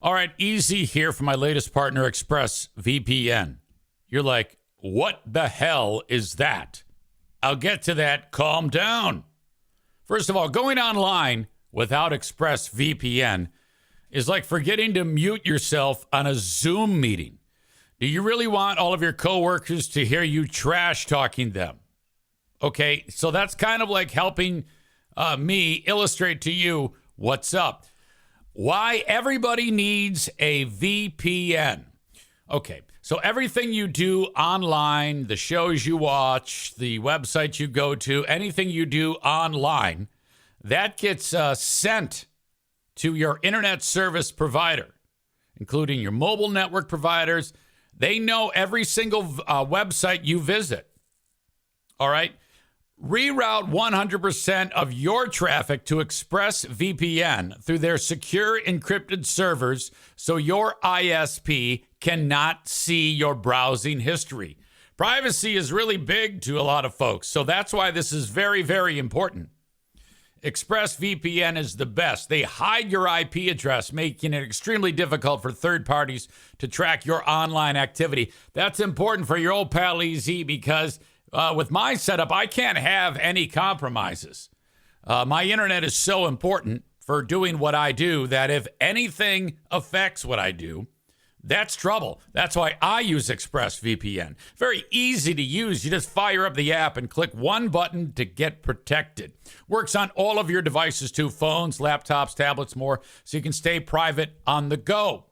All right, easy here for my latest partner, ExpressVPN. You're like, what the hell is that? I'll get to that. Calm down. First of all, going online without ExpressVPN is like forgetting to mute yourself on a Zoom meeting. Do you really want all of your coworkers to hear you trash talking them? Okay, so that's kind of like helping me illustrate to you what's up. Why everybody needs a VPN. Okay, so everything you do online, the shows you watch, the websites you go to, anything you do online, that gets sent to your internet service provider, including your mobile network providers. They know every single website you visit. All right? Reroute 100% of your traffic to ExpressVPN through their secure encrypted servers so your ISP cannot see your browsing history. Privacy is really big to a lot of folks, so that's why this is very, very important. ExpressVPN is the best. They hide your IP address, making it extremely difficult for third parties to track your online activity. That's important for your old pal EZ because with my setup, I can't have any compromises. My internet is so important for doing what I do that if anything affects what I do, that's trouble. That's why I use ExpressVPN. Very easy to use. You just fire up the app and click one button to get protected. Works on all of your devices too, phones, laptops, tablets, more, so you can stay private on the go.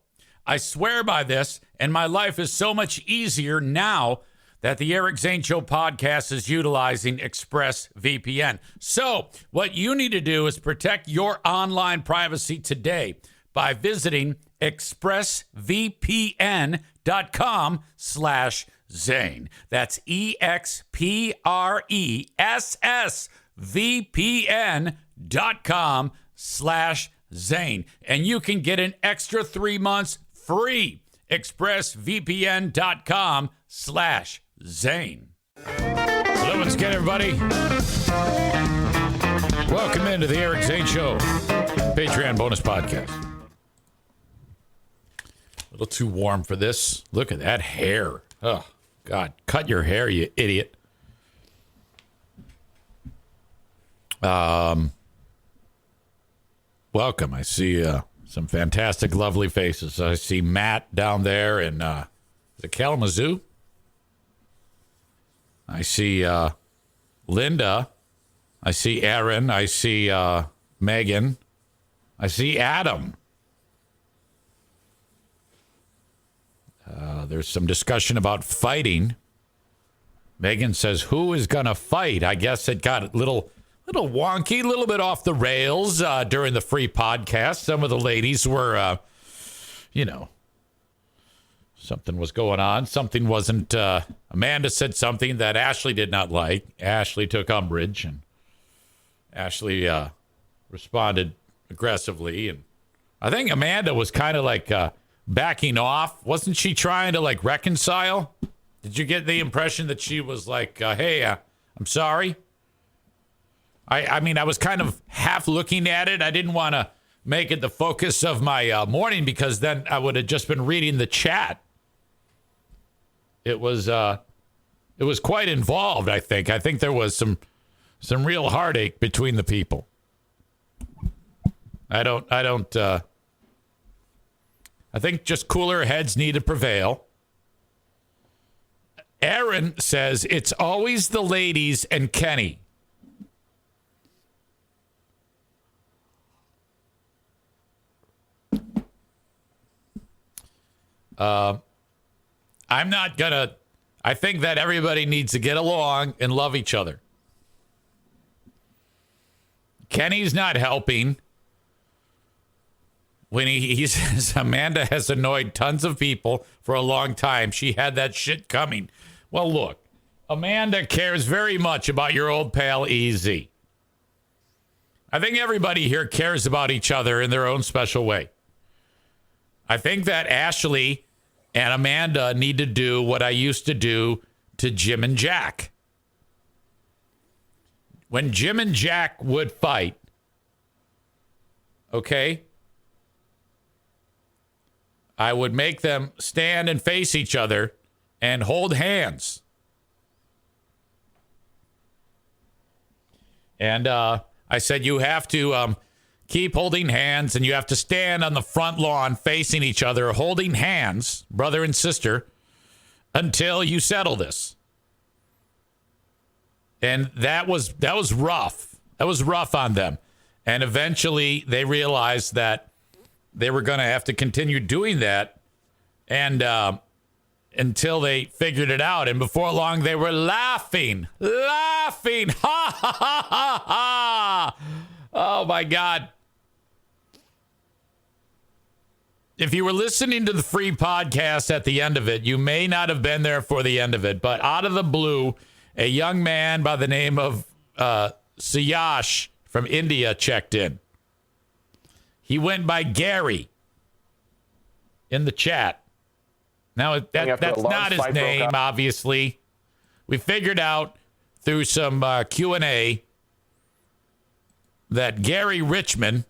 I swear by this, and my life is so much easier now that the Eric Zane Show podcast is utilizing ExpressVPN. So what you need to do is protect your online privacy today by visiting expressvpn.com/Zane. That's expressvpn.com/Zane. And you can get an extra 3 months free. expressvpn.com/Zane. Hello, once again, everybody. Welcome into the Eric Zane Show Patreon bonus podcast. A little too warm for this. Look at that hair. Oh, God. Cut your hair, you idiot. Welcome. I see some fantastic, lovely faces. I see Matt down there in the Kalamazoo. I see Linda. I see Aaron. I see Megan. I see Adam. There's some discussion about fighting. Megan says, who is going to fight? I guess it got a little wonky, a little bit off the rails during the free podcast. Some of the ladies were, something was going on. Something wasn't. Amanda said something that Ashley did not like. Ashley took umbrage, and Ashley responded aggressively. And I think Amanda was kind of like backing off. Wasn't she trying to like reconcile? Did you get the impression that she was like, hey, I'm sorry? I mean, I was kind of half looking at it. I didn't want to make it the focus of my morning because then I would have just been reading the chat. It was quite involved, I think. I think there was some real heartache between the people. I think just cooler heads need to prevail. Aaron says it's always the ladies and Kenny. I'm not gonna. I think that everybody needs to get along and love each other. Kenny's not helping. When he says Amanda has annoyed tons of people for a long time, she had that shit coming. Well, look, Amanda cares very much about your old pal EZ. I think everybody here cares about each other in their own special way. I think that Ashley and Amanda need to do what I used to do to Jim and Jack. When Jim and Jack would fight, okay, I would make them stand and face each other and hold hands. And I said, you have to keep holding hands, and you have to stand on the front lawn facing each other, holding hands, brother and sister, until you settle this. And that was rough. That was rough on them. And eventually they realized that they were going to have to continue doing that, and until they figured it out. And before long, they were laughing. Ha, ha, ha, ha, ha. Oh, my God. If you were listening to the free podcast at the end of it, you may not have been there for the end of it, but out of the blue, a young man by the name of Siyash from India checked in. He went by Gary in the chat. Now, that's not his name, obviously. We figured out through some Q&A that Gary Richmond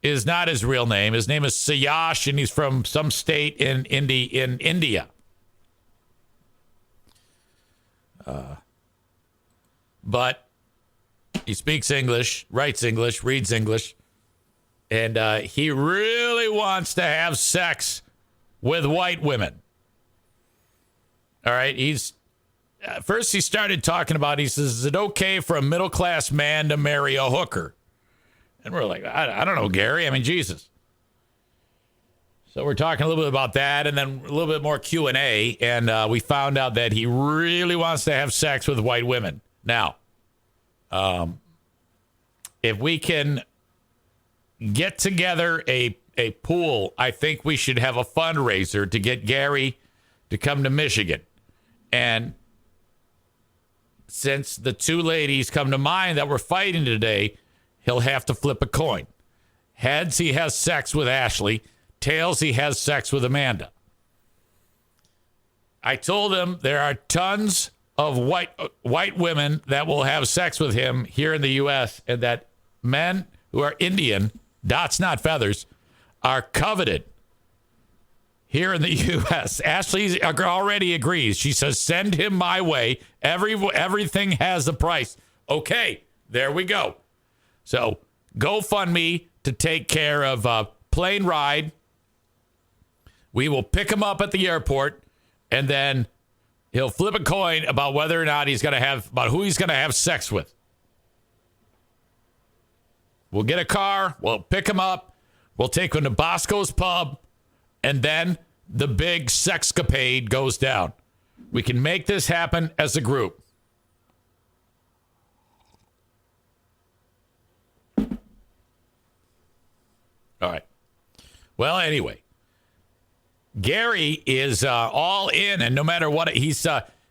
is not his real name. His name is Siyash, and he's from some state in India. But he speaks English, writes English, reads English, and he really wants to have sex with white women. All right, first he started talking about, he says, is it okay for a middle-class man to marry a hooker? And we're like, I don't know, Gary. I mean, Jesus. So we're talking a little bit about that, and then a little bit more Q&A, and we found out that he really wants to have sex with white women. Now, if we can get together a pool, I think we should have a fundraiser to get Gary to come to Michigan. And since the two ladies come to mind that were fighting today, he'll have to flip a coin. Heads, he has sex with Ashley. Tails, he has sex with Amanda. I told him there are tons of white women that will have sex with him here in the U.S., and that men who are Indian, dots not feathers, are coveted here in the U.S. Ashley already agrees. She says, send him my way. Everything has a price. Okay, there we go. So GoFundMe to take care of plane ride. We will pick him up at the airport, and then he'll flip a coin about whether or not about who he's going to have sex with. We'll get a car. We'll pick him up. We'll take him to Bosco's Pub, and then the big sexcapade goes down. We can make this happen as a group. All right. Well, anyway, Gary is all in, and no matter what, he's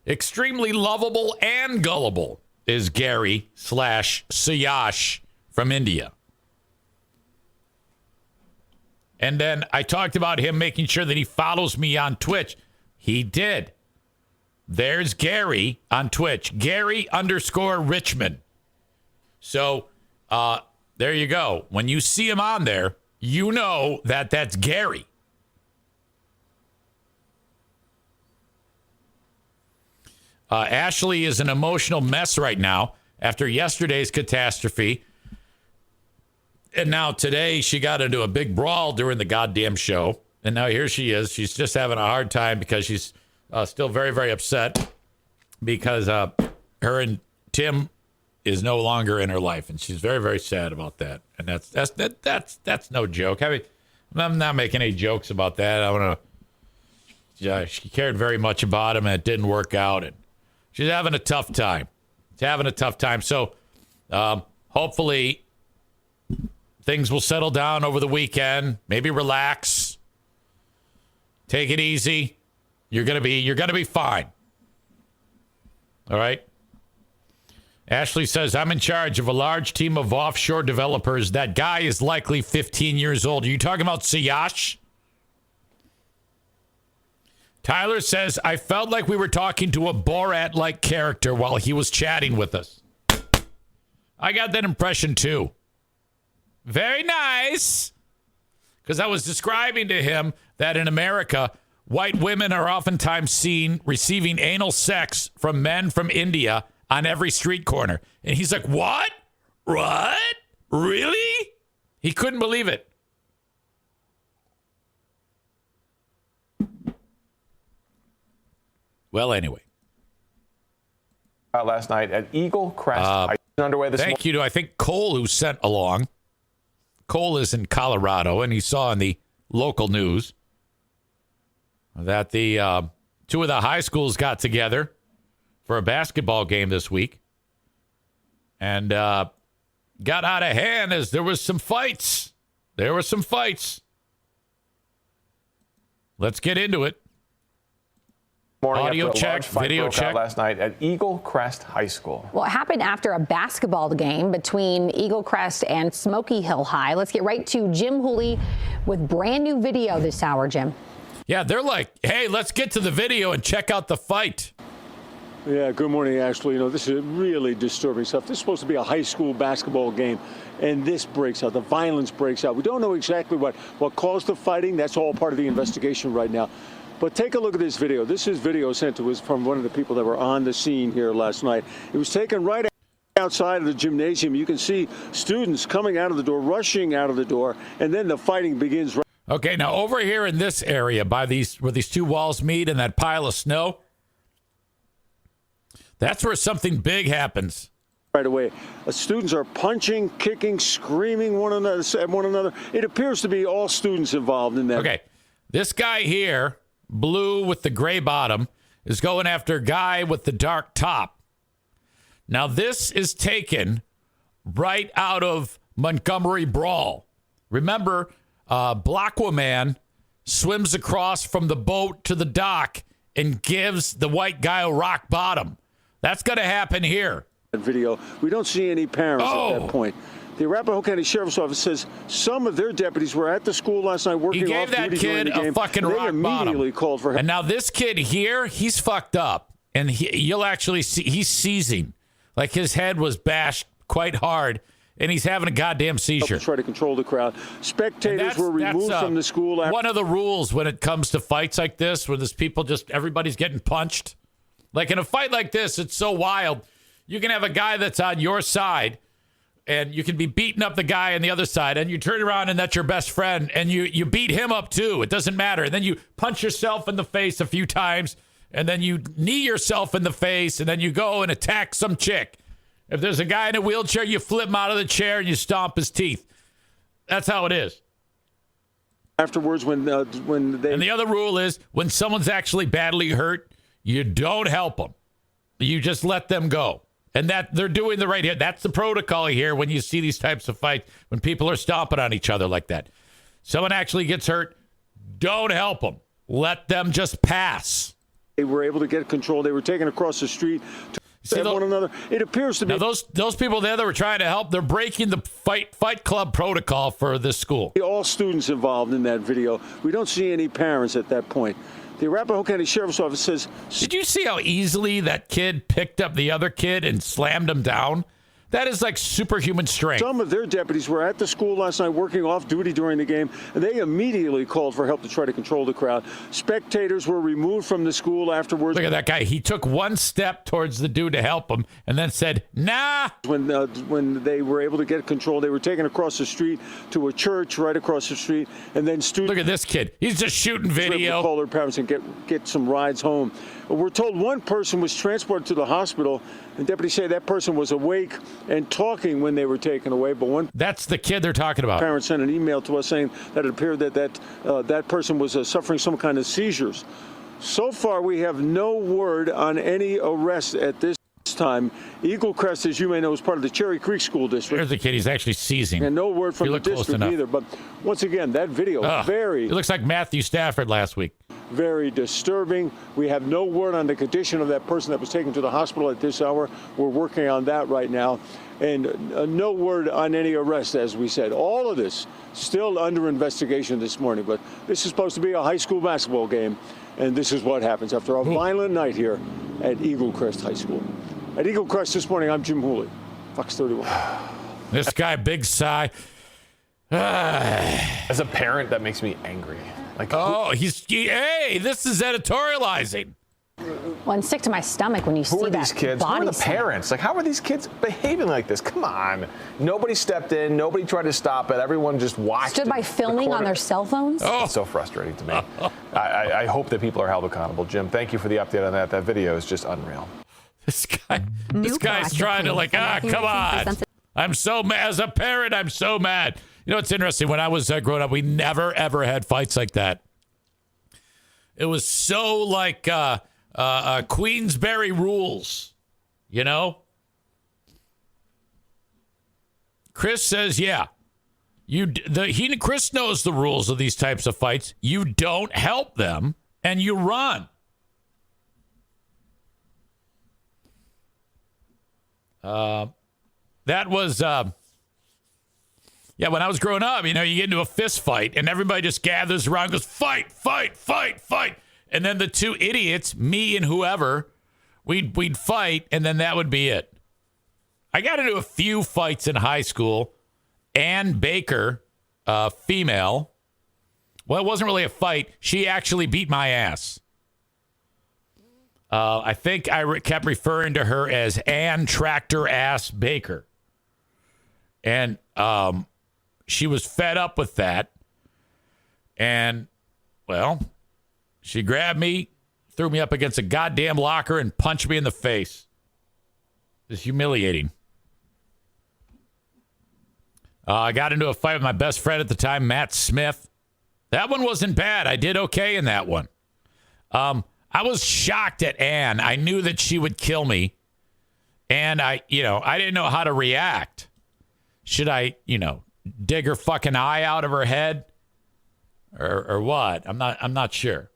extremely lovable and gullible, is Gary / Siyash from India. And then I talked about him making sure that he follows me on Twitch. He did. There's Gary on Twitch. Gary_Richmond. So there you go. When you see him on there, you know that that's Gary. Ashley is an emotional mess right now after yesterday's catastrophe. And now today she got into a big brawl during the goddamn show. And now here she is. She's just having a hard time because she's still very, very upset because her and Tim is no longer in her life. And she's very, very sad about that. And that's no joke. I mean, I'm not making any jokes about that. She cared very much about him, and it didn't work out. And she's having a tough time. So hopefully things will settle down over the weekend. Maybe relax. Take it easy. You're gonna be fine. All right. Ashley says, I'm in charge of a large team of offshore developers. That guy is likely 15 years old. Are you talking about Siyash? Tyler says, I felt like we were talking to a Borat-like character while he was chatting with us. I got that impression too. Very nice. Because I was describing to him that in America, white women are oftentimes seen receiving anal sex from men from India on every street corner. And he's like, what? What? Really? He couldn't believe it. Well, anyway. Last night at Eagle Crest. Underway this thank you to, I think, Cole, who sent along. Cole is in Colorado, and he saw in the local news that the two of the high schools got together for a basketball game this week and got out of hand as there was some fights. There were some fights. Let's get into it. Audio check, video check. Last night at Eagle Crest High School. Well, it happened after a basketball game between Eagle Crest and Smoky Hill High. Let's get right to Jim Hooley with brand new video this hour, Jim. Yeah, they're like, hey, let's get to the video and check out the fight. Yeah, good morning, Ashley. You know, this is really disturbing stuff. This is supposed to be a high school basketball game, and this breaks out. The violence breaks out. We don't know exactly what caused the fighting. That's all part of the investigation right now. But take a look at this video. This is video sent to us from one of the people that were on the scene here last night. It was taken right outside of the gymnasium. You can see students coming out of the door, rushing out of the door, and then the fighting begins. Okay, now over here in this area by where these two walls meet and that pile of snow, that's where something big happens. Right away. Students are punching, kicking, screaming at one another. It appears to be all students involved in that. Okay, this guy here, blue with the gray bottom, is going after a guy with the dark top. Now, this is taken right out of Montgomery Brawl. Remember, Blackaman swims across from the boat to the dock and gives the white guy a rock bottom. That's going to happen here. Video. We don't see any parents at that point. The Arapahoe County Sheriff's Office says some of their deputies were at the school last night working off duty during the game. He gave that kid a fucking rock bottom. Called for help. And now this kid here, he's fucked up. And you'll actually see he's seizing. Like his head was bashed quite hard. And he's having a goddamn seizure. Try to control the crowd. Spectators were removed from the school. One of the rules when it comes to fights like this, where there's people everybody's getting punched. Like in a fight like this, it's so wild. You can have a guy that's on your side, and you can be beating up the guy on the other side, and you turn around and that's your best friend, and you beat him up too. It doesn't matter. And then you punch yourself in the face a few times, and then you knee yourself in the face, and then you go and attack some chick. If there's a guy in a wheelchair, you flip him out of the chair and you stomp his teeth. That's how it is. Afterwards, when they... And the other rule is when someone's actually badly hurt, you don't help them. You just let them go. And that they're doing the right here. That's the protocol here when you see these types of fights, when people are stomping on each other like that. Someone actually gets hurt, don't help them. Let them just pass. They were able to get control. They were taken across the street to one another. It appears to be... Now, those people there that were trying to help, they're breaking the fight club protocol for this school. All students involved in that video. We don't see any parents at that point. The Arapahoe County Sheriff's Office says... Did you see how easily that kid picked up the other kid and slammed him down? That is like superhuman strength. Some of their deputies were at the school last night working off duty during the game, and they immediately called for help to try to control the crowd. Spectators were removed from the school afterwards. Look at that guy. He took one step towards the dude to help him and then said, nah. When they were able to get control, they were taken across the street to a church right across the street, and then students... Look at this kid. He's just shooting video. Call their parents and get some rides home. We're told one person was transported to the hospital, and deputies say that person was awake and talking when they were taken away. But one... That's the kid they're talking about. Parents sent an email to us saying that it appeared that person was suffering some kind of seizures. So far, we have no word on any arrest at this time. Eagle Crest, as you may know, is part of the Cherry Creek School District. There's the kid. He's actually seizing. And no word from the district either. But once again, that video, It looks like Matthew Stafford last week. Very disturbing. We have no word on the condition of that person that was taken to the hospital at this hour. We're working on that right now. And no word on any arrest, as we said. All of this still under investigation this morning. But this is supposed to be a high school basketball game. And this is what happens after a violent night here at Eagle Crest High School. At Eagle Crest this morning, I'm Jim Hooley, Fox 31. This guy, big sigh. As a parent, that makes me angry. Like, oh, hey, this is editorializing. Well, and sick to my stomach when you see that. who are these kids? Who are the parents? Like, how are these kids behaving like this? Come on. Nobody stepped in. Nobody tried to stop it. Everyone just watched. Stood by filming on their cell phones? Oh. It's so frustrating to me. I hope that people are held accountable. Jim, thank you for the update on that. That video is just unreal. This guy's trying to come on. I'm so mad. As a parent, I'm so mad. You know, it's interesting. When I was growing up, we never, ever had fights like that. It was so like Queensberry rules, you know? Chris says, yeah. Chris knows the rules of these types of fights. You don't help them, and you run. That was, when I was growing up, you know, you get into a fist fight and everybody just gathers around and goes, fight, fight, fight, fight. And then the two idiots, me and whoever, we'd fight, and then that would be it. I got into a few fights in high school. Ann Baker, female. Well, it wasn't really a fight. She actually beat my ass. I think I kept referring to her as Ann Tractor Ass Baker. And she was fed up with that. And, well, she grabbed me, threw me up against a goddamn locker, and punched me in the face. It was humiliating. I got into a fight with my best friend at the time, Matt Smith. That one wasn't bad. I did okay in that one. I was shocked at Ann. I knew that she would kill me. And I didn't know how to react. Should I, dig her fucking eye out of her head? Or what? I'm not sure.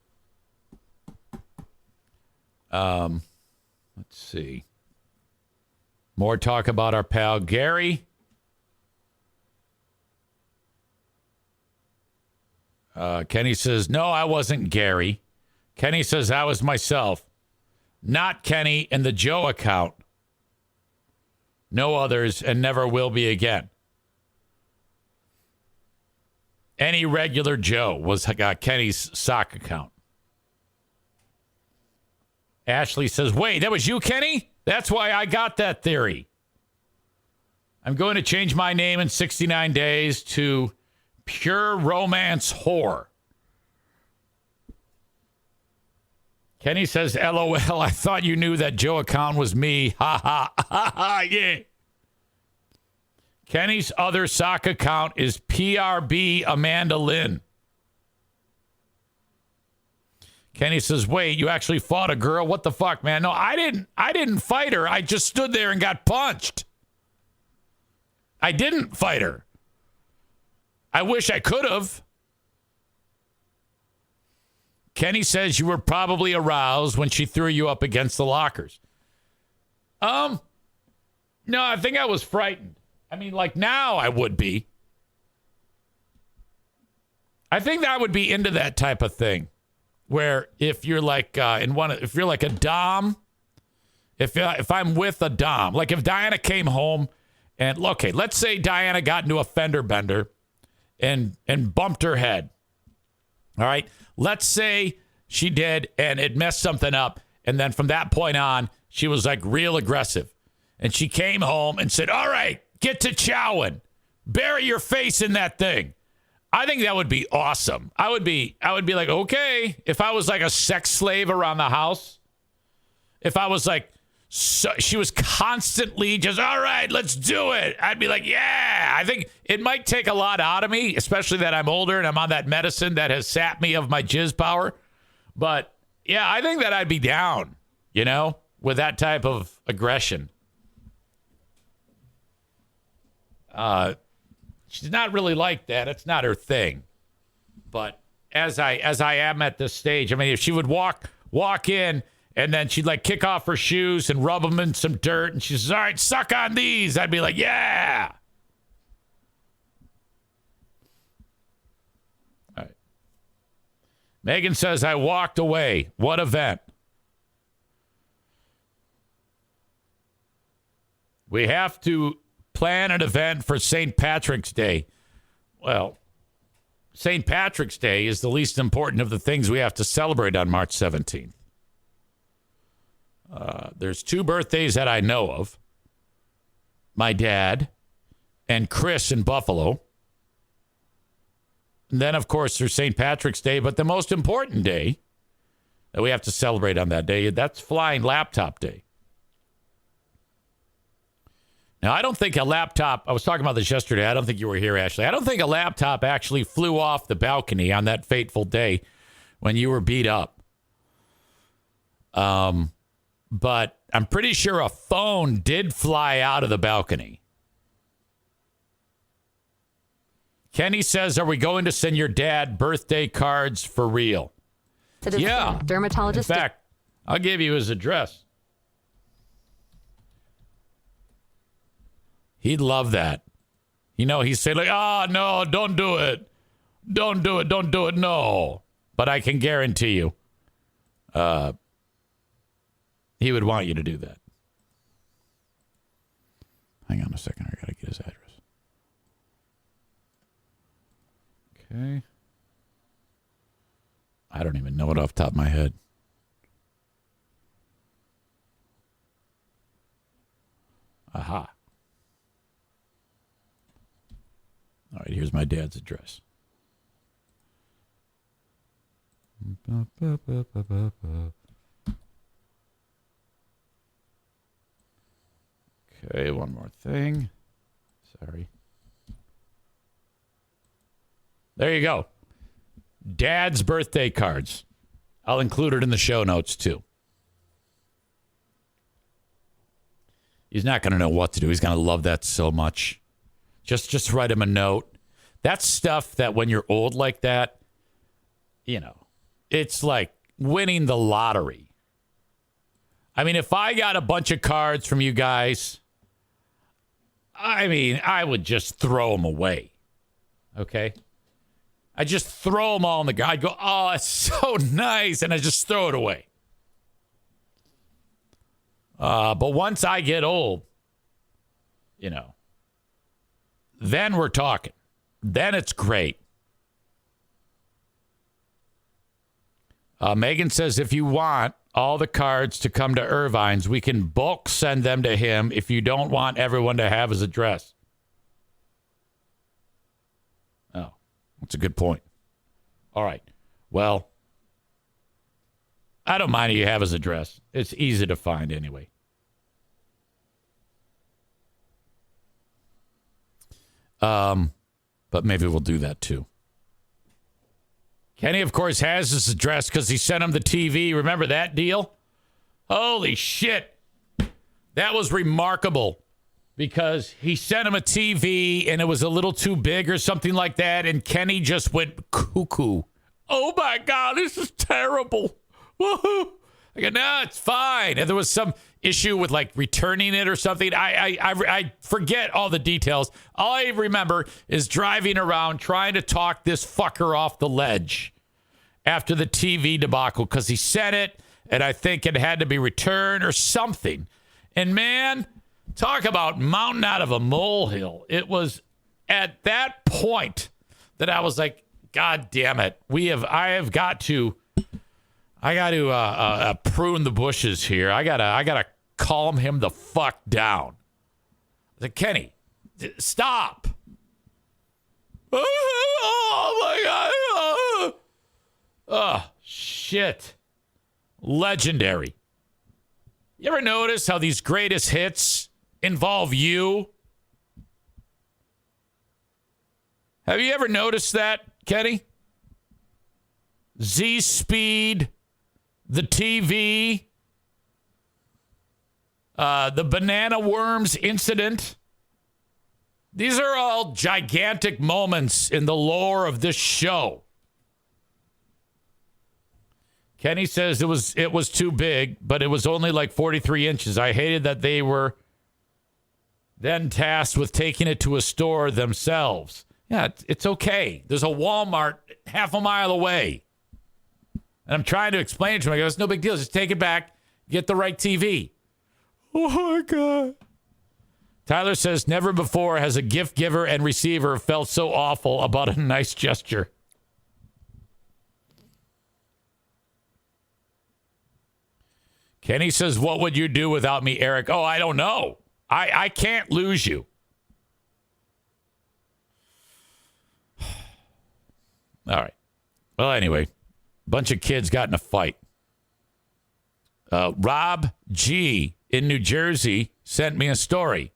Let's see. More talk about our pal Gary. Kenny says, no, I wasn't Gary. Kenny says, I was myself. Not Kenny in the Joe account. No others, and never will be again. Any regular Joe was Kenny's sock account. Ashley says, wait, that was you, Kenny? That's why I got that theory. I'm going to change my name in 69 days to Pure Romance Whore. Kenny says, LOL, I thought you knew that Joe account was me. Ha ha ha ha, yeah. Kenny's other sock account is PRB Amanda Lynn. Kenny says, wait, you actually fought a girl? What the fuck, man? No, I didn't fight her. I just stood there and got punched. I didn't fight her. I wish I could have. Kenny says you were probably aroused when she threw you up against the lockers. No, I think I was frightened. I mean, like now I would be. I think I would be into that type of thing, where if you're like if you're like a dom, if I'm with a dom, like if Diana came home and okay, let's say Diana got into a fender bender and bumped her head. All right. Let's say she did and it messed something up. And then from that point on, she was like real aggressive. And she came home and said, all right, get to chowing. Bury your face in that thing. I think that would be awesome. I would be like, okay, if I was like a sex slave around the house, if I was like, she was constantly just, all right, let's do it. I'd be like, yeah, I think it might take a lot out of me, especially that I'm older and I'm on that medicine that has sapped me of my jizz power. But yeah, I think that I'd be down, with that type of aggression. She's not really like that. It's not her thing. But as I am at this stage, I mean, if she would walk in and then she'd like kick off her shoes and rub them in some dirt and she says, all right, suck on these. I'd be like, yeah. All right. Megan says, I walked away. What event? We have to plan an event for St. Patrick's Day. Well, St. Patrick's Day is the least important of the things we have to celebrate on March 17th. There's 2 birthdays that I know of. My dad and Chris in Buffalo. And then, of course, there's St. Patrick's Day. But the most important day that we have to celebrate on that day, that's Flying Laptop Day. Now, I don't think a laptop, I was talking about this yesterday. I don't think you were here, Ashley. I don't think a laptop actually flew off the balcony on that fateful day when you were beat up. But I'm pretty sure a phone did fly out of the balcony. Kenny says, are we going to send your dad birthday cards for real? Yeah. Dermatologist. In fact, I'll give you his address. He'd love that. You know, he'd say like, no, don't do it. Don't do it. Don't do it. No. But I can guarantee you, he would want you to do that. Hang on a second. I got to get his address. Okay. I don't even know it off the top of my head. Aha. All right, here's my dad's address. Okay, one more thing. Sorry. There you go. Dad's birthday cards. I'll include it in the show notes, too. He's not going to know what to do. He's going to love that so much. Just write him a note. That's stuff that when you're old like that, you know, it's like winning the lottery. I mean, if I got a bunch of cards from you guys, I mean, I would just throw them away. Okay? I just throw them all in the guy. I'd go, oh, it's so nice. And I just throw it away. But once I get old, you know, then we're talking. Then it's great. Megan says, if you want all the cards to come to Irvine's, we can bulk send them to him if you don't want everyone to have his address. Oh, that's a good point. All right. Well, I don't mind if you have his address. It's easy to find anyway. But maybe we'll do that too. Kenny, of course, has his address because he sent him the TV. Remember that deal? Holy shit. That was remarkable because he sent him a TV and it was a little too big or something like that. And Kenny just went cuckoo. Oh my God, this is terrible. Woohoo. I go, no, it's fine. And there was some issue with like returning it or something. I forget all the details. All I remember is driving around trying to talk this fucker off the ledge after the TV debacle because he sent it and I think it had to be returned or something. And man, talk about mountain out of a molehill. It was at that point that I was like, God damn it. I got to prune the bushes here. I gotta calm him the fuck down. I said, Kenny, stop. Oh my God. Oh, shit. Legendary. You ever notice how these greatest hits involve you? Have you ever noticed that, Kenny? Z-Speed, the TV, the banana worms incident. These are all gigantic moments in the lore of this show. Kenny says it was too big, but it was only like 43 inches. I hated that they were then tasked with taking it to a store themselves. Yeah, it's okay. There's a Walmart half a mile away. And I'm trying to explain it to him. I go, it's no big deal. Just take it back. Get the right TV. Oh, my God. Tyler says, never before has a gift giver and receiver felt so awful about a nice gesture. Kenny says, what would you do without me, Eric? Oh, I don't know. I can't lose you. All right. Well, anyway, a bunch of kids got in a fight. Rob G. in New Jersey sent me a story,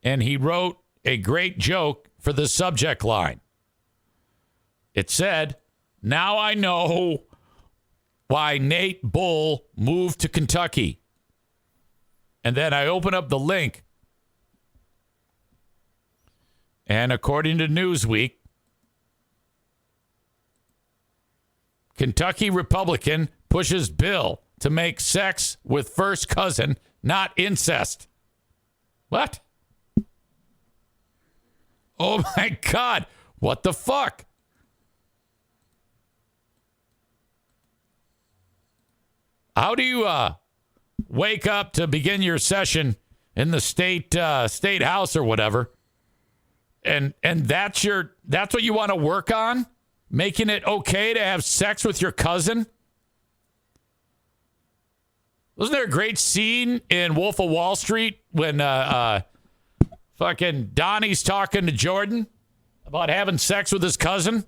and he wrote a great joke for the subject line. It said, now I know why Nate Bull moved to Kentucky. And then I open up the link. And according to Newsweek, Kentucky Republican pushes bill to make sex with first cousin not incest. What? Oh my God. What the fuck? How do you wake up to begin your session in the state house or whatever, and that's what you want to work on, making it okay to have sex with your cousin? Wasn't there a great scene in Wolf of Wall Street when fucking Donnie's talking to Jordan about having sex with his cousin?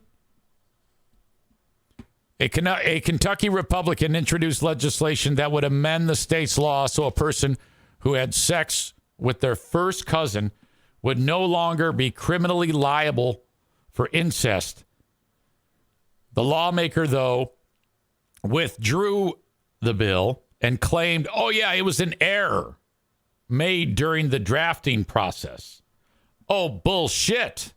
A Kentucky Republican introduced legislation that would amend the state's law so a person who had sex with their first cousin would no longer be criminally liable for incest. The lawmaker, though, withdrew the bill and claimed, oh, yeah, it was an error made during the drafting process. Oh, bullshit.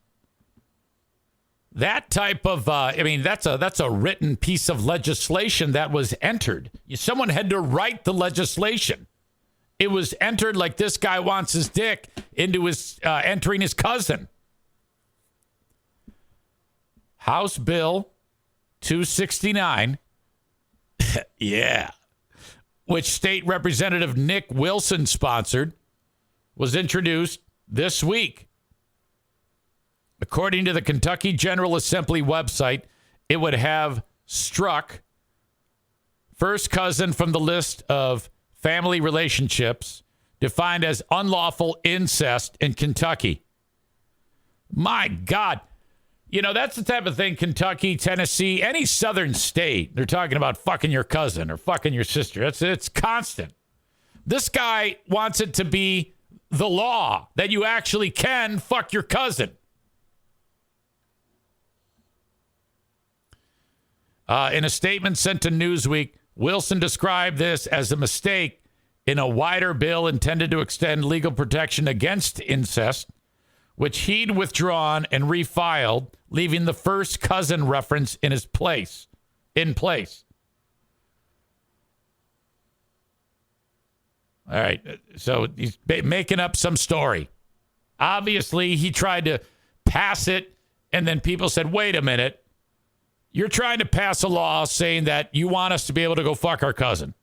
That type of, that's a written piece of legislation that was entered. Someone had to write the legislation. It was entered like this guy wants his dick into his, entering his cousin. House Bill 269, yeah, which State Representative Nick Wilson sponsored, was introduced this week. According to the Kentucky General Assembly website, it would have struck first cousin from the list of family relationships defined as unlawful incest in Kentucky. My God. You know, that's the type of thing Kentucky, Tennessee, any southern state, they're talking about fucking your cousin or fucking your sister. It's constant. This guy wants it to be the law that you actually can fuck your cousin. In a statement sent to Newsweek, Wilson described this as a mistake in a wider bill intended to extend legal protection against incest, which he'd withdrawn and refiled, leaving the first cousin reference in place. All right, so he's making up some story. Obviously, he tried to pass it, and then people said, wait a minute. You're trying to pass a law saying that you want us to be able to go fuck our cousin.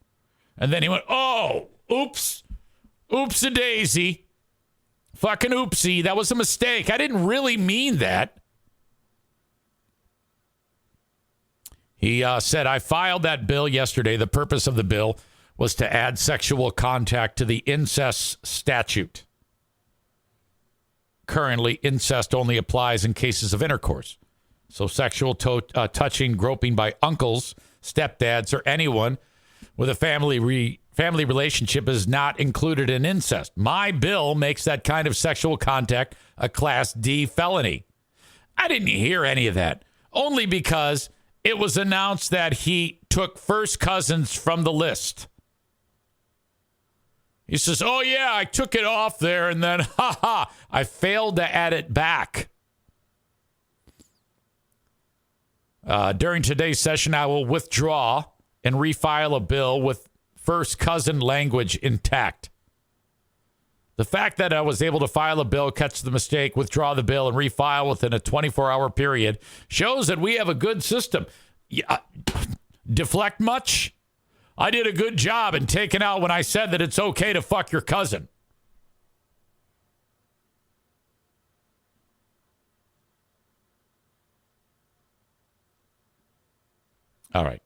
And then he went, oh, oops. Oops-a-daisy. Fucking oopsie. That was a mistake. I didn't really mean that. He said, I filed that bill yesterday. The purpose of the bill was to add sexual contact to the incest statute. Currently, incest only applies in cases of intercourse. So sexual touching, groping by uncles, stepdads, or anyone with a family relationship is not included in incest. My bill makes that kind of sexual contact a Class D felony. I didn't hear any of that, only because it was announced that he took first cousins from the list. He says, oh, yeah, I took it off there, and then, I failed to add it back. During today's session, I will withdraw and refile a bill with first cousin language intact. The fact that I was able to file a bill, catch the mistake, withdraw the bill, and refile within a 24-hour period shows that we have a good system. Deflect much? I did a good job in taking out when I said that it's okay to fuck your cousin. All right.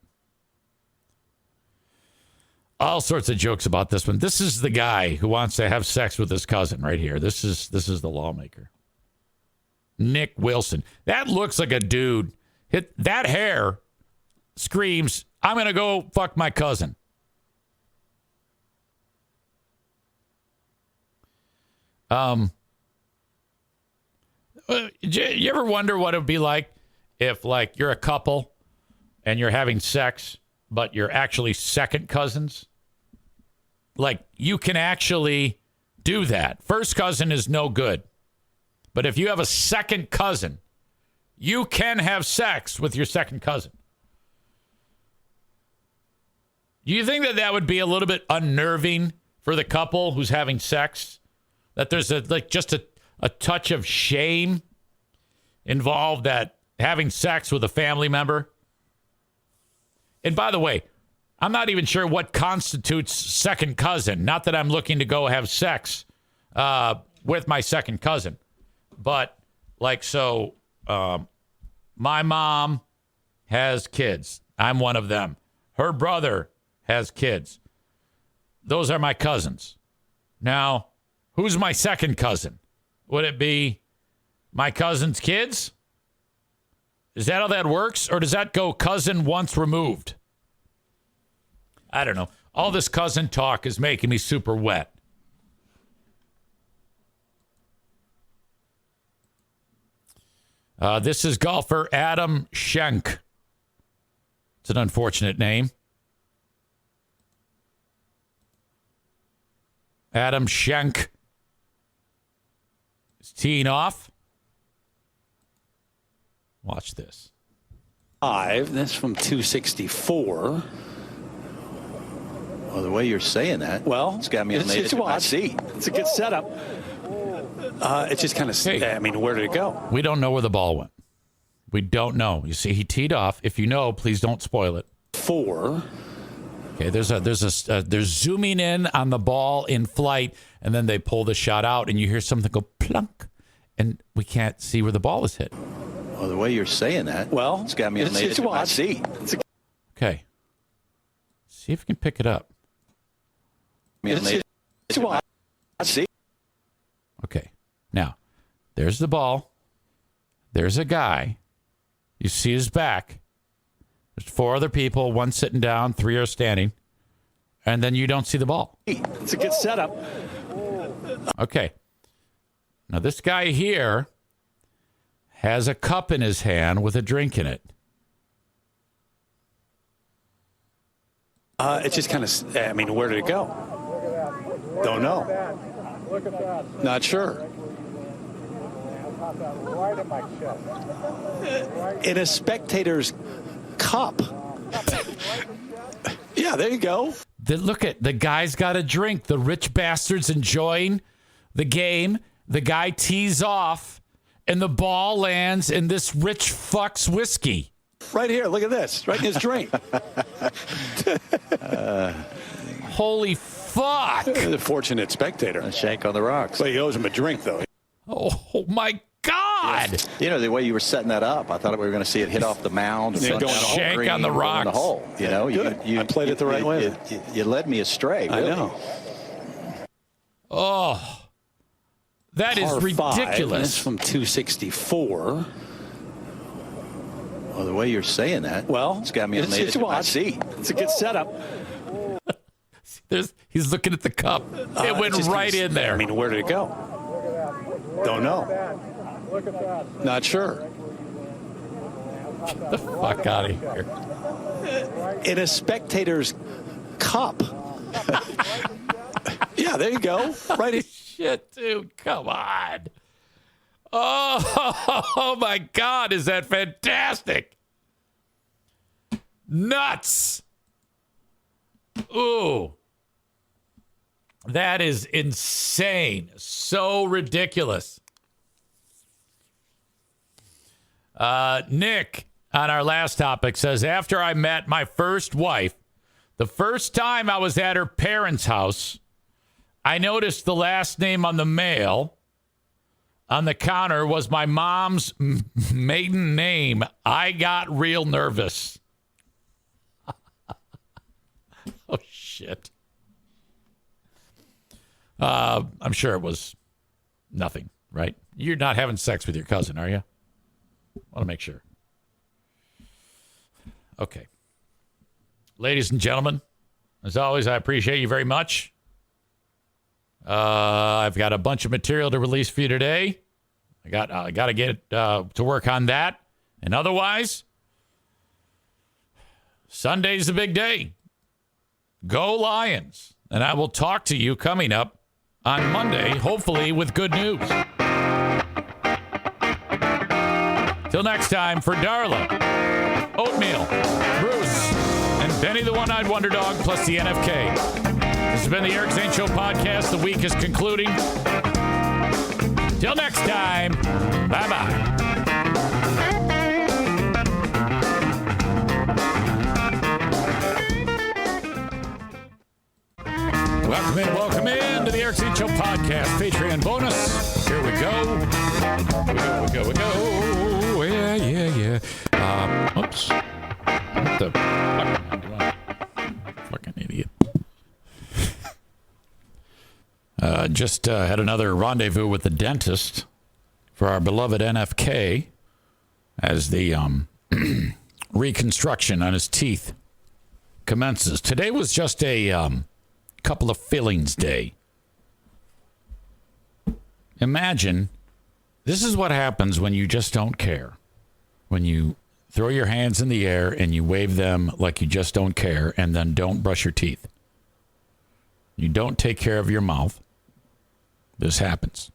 All sorts of jokes about this one. This is the guy who wants to have sex with his cousin right here. This is the lawmaker. Nick Wilson. That looks like a dude. That hair screams, I'm going to go fuck my cousin. You ever wonder what it would be like if, like, you're a couple and you're having sex, but you're actually second cousins? Like, you can actually do that. First cousin is no good. But if you have a second cousin, you can have sex with your second cousin. Do you think that would be a little bit unnerving for the couple who's having sex? That there's just a touch of shame involved at having sex with a family member? And by the way, I'm not even sure what constitutes second cousin. Not that I'm looking to go have sex with my second cousin. But, like, so my mom has kids. I'm one of them. Her brother has kids. Those are my cousins. Now, who's my second cousin? Would it be my cousin's kids? Is that how that works? Or does that go cousin once removed? I don't know. All this cousin talk is making me super wet. This is golfer Adam Schenk. It's an unfortunate name. Adam Schenk is teeing off. Watch this. That's from 264. Well, the way you're saying that, It's got me amazed at my seat. It's a good setup. It just kind of, where did it go? We don't know where the ball went. We don't know. You see, he teed off. If you know, please don't spoil it. 4. Okay, they're zooming in on the ball in flight, and then they pull the shot out, and you hear something go plunk, and we can't see where the ball is hit. Well, the way you're saying that, it's got me amazed at my seat. Okay. See if we can pick it up. Okay. Now, there's the ball. There's a guy. You see his back. There's 4 other people, 1 sitting down, 3 are standing. And then you don't see the ball. It's a good setup. Okay. Now, this guy here has a cup in his hand with a drink in it. It just kind of, where did it go? Don't know. Not sure. In a spectator's cup. Yeah, there you go. Look at the guy's got a drink. The rich bastard's enjoying the game. The guy tees off, and the ball lands in this rich fuck's whiskey. Right here, look at this. Right in his drink. Holy fuck. The fortunate spectator. A shank on the rocks. Well, he owes him a drink, though. Oh, my God. You know, the way you were setting that up, I thought we were going to see it hit off the mound. Yeah, going shank green, on the rocks. In the hole. You know, I played it the right way. You led me astray. Really. I know. Oh, that is ridiculous. That's from 264. Well, the way you're saying that, it's got me amazed at my seat. It's a good setup. He's looking at the cup. It went right in there. Where did it go? Don't know. Not sure. Get the fuck out of here. In a spectator's cup. Yeah, there you go. Right in. Shit, dude. Come on. Oh, my God. Is that fantastic? Nuts. Ooh. That is insane. So ridiculous. Nick, on our last topic, says, after I met my first wife, the first time I was at her parents' house, I noticed the last name on the mail on the counter was my mom's maiden name. I got real nervous. Oh, shit. I'm sure it was nothing, right? You're not having sex with your cousin, are you? Want to make sure. Okay. Ladies and gentlemen, as always, I appreciate you very much. I've got a bunch of material to release for you today. I got to get to work on that. And otherwise, Sunday's the big day. Go Lions. And I will talk to you coming up on Monday, hopefully with good news. Till next time, for Darla, Oatmeal, Bruce, and Benny the One-Eyed Wonder Dog, plus the NFK. This has been the Eric Zane Show podcast. The week is concluding. Till next time, bye-bye. Welcome in to the Eric Zane Show podcast, Patreon bonus. Here we go. We go. Yeah. Oops. What the fuck am I doing? Fucking idiot. Just had another rendezvous with the dentist for our beloved NFK as the reconstruction on his teeth commences. Today was just a couple of fillings day. Imagine, this is what happens when you just don't care. When you throw your hands in the air and you wave them like you just don't care and then don't brush your teeth. You don't take care of your mouth. This happens.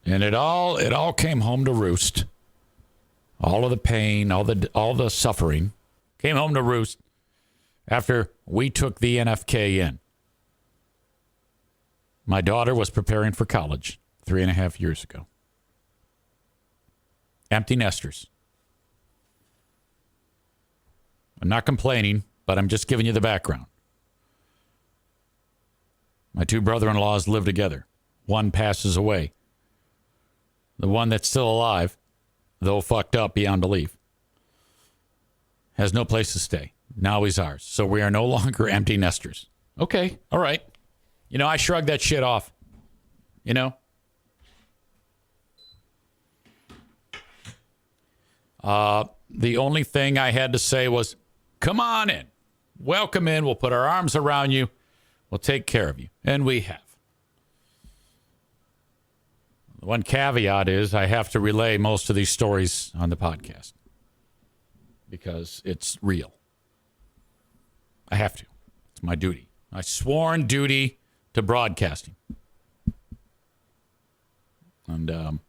And it all came home to roost. All of the pain, all the suffering came home to roost after we took the NFK in. My daughter was preparing for college 3.5 years ago. Empty nesters. I'm not complaining, but I'm just giving you the background. My two brother-in-laws live together. One passes away. The one that's still alive, though fucked up beyond belief, has no place to stay. Now he's ours. So we are no longer empty nesters. Okay, all right. You know, I shrugged that shit off. You know? The only thing I had to say was, come on in. Welcome in. We'll put our arms around you. We'll take care of you. And we have. The one caveat is I have to relay most of these stories on the podcast because it's real. I have to. It's my duty. My sworn duty to broadcasting. And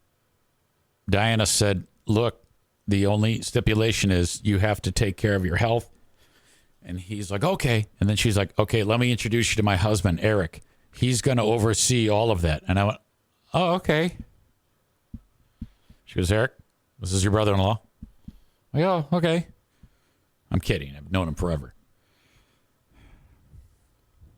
Diana said, look, the only stipulation is you have to take care of your health. And he's like, okay. And then she's like, okay, let me introduce you to my husband, Eric. He's going to oversee all of that. And I went, oh, okay. She goes, Eric, this is your brother-in-law. I go, oh, okay. I'm kidding. I've known him forever.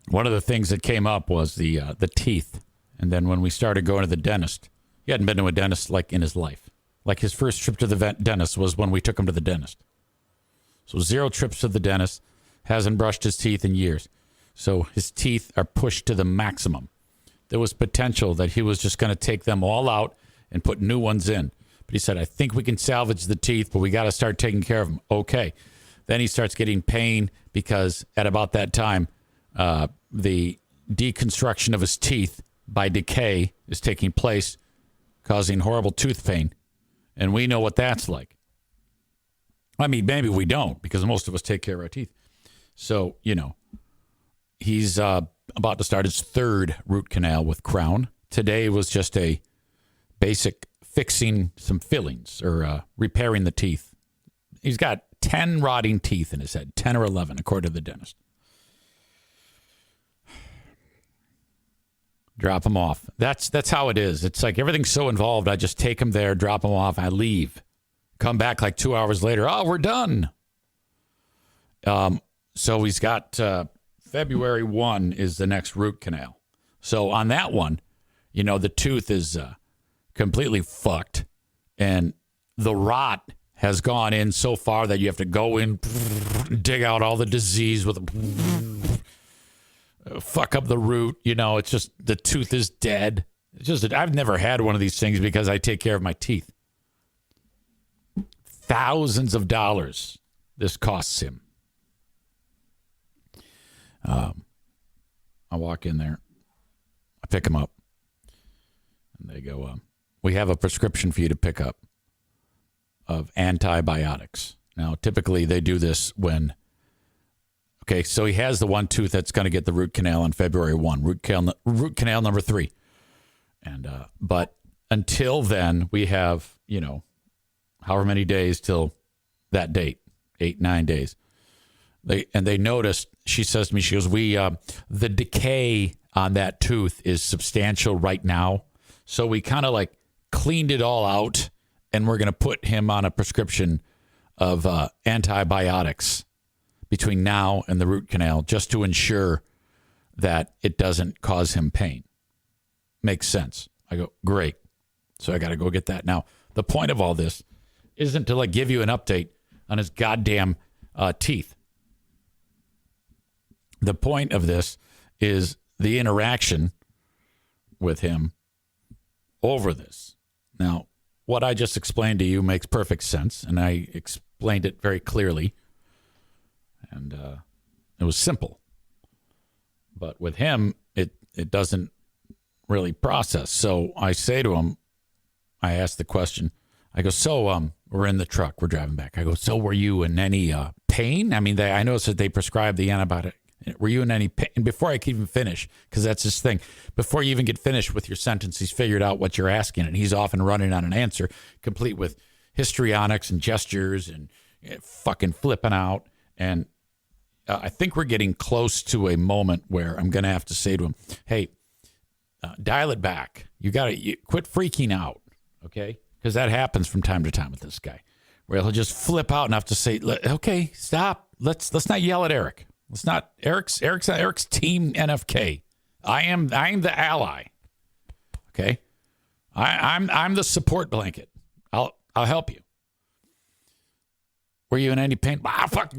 One of the things that came up was the teeth. And then when we started going to the dentist, he hadn't been to a dentist like in his life. Like his first trip to the dentist was when we took him to the dentist. So 0 trips to the dentist, hasn't brushed his teeth in years. So his teeth are pushed to the maximum. There was potential that he was just going to take them all out and put new ones in. But he said, I think we can salvage the teeth, but we got to start taking care of them. Okay. Then he starts getting pain because at about that time, the deconstruction of his teeth by decay is taking place, causing horrible tooth pain. And we know what that's like. I mean, maybe we don't because most of us take care of our teeth. So, you know, he's about to start his 3rd root canal with Crown. Today was just a basic fixing some fillings or repairing the teeth. He's got 10 rotting teeth in his head, 10 or 11, according to the dentist. Drop him off. That's how it is. It's like everything's so involved. I just take him there, drop him off, I leave. Come back like 2 hours later. Oh, we're done. So he's got February 1 is the next root canal. So on that one, you know, the tooth is completely fucked. And the rot has gone in so far that you have to go in, dig out all the disease with a fuck up the root. It's just the tooth is dead. It's just I've never had one of these things because I take care of my teeth. Thousands of dollars this costs him. I walk in there. I pick him up. And they go, we have a prescription for you to pick up of antibiotics. Now, typically they do this when, okay, so he has the one tooth that's going to get the root canal on February 1, root canal number 3. And, but until then, we have, however many days till that date, 8-9 days. They noticed, she says to me, she goes, the decay on that tooth is substantial right now. So we kind of like cleaned it all out, and we're going to put him on a prescription of antibiotics between now and the root canal just to ensure that it doesn't cause him pain. Makes sense. I go, great. So I got to go get that. Now, the point of all this isn't to like give you an update on his goddamn teeth. The point of this is the interaction with him over this. Now, what I just explained to you makes perfect sense, and I explained it very clearly, and it was simple. But with him, it doesn't really process. So I say to him, I ask the question, I go, so we're in the truck, we're driving back. I go, so were you in any pain? I mean, I noticed that they prescribed the antibiotic. Were you in any pain? And before I can even finish, because that's his thing, before you even get finished with your sentence, he's figured out what you're asking, and he's off and running on an answer, complete with histrionics and gestures and fucking flipping out. And I think we're getting close to a moment where I'm going to have to say to him, hey, dial it back. You got to quit freaking out, okay? Because that happens from time to time with this guy, where he'll just flip out and have to say, okay, stop. Let's not yell at Eric. Let's not. Eric's team NFK. I am the ally. Okay, I'm the support blanket. I'll help you. Were you in any pain? Fuck.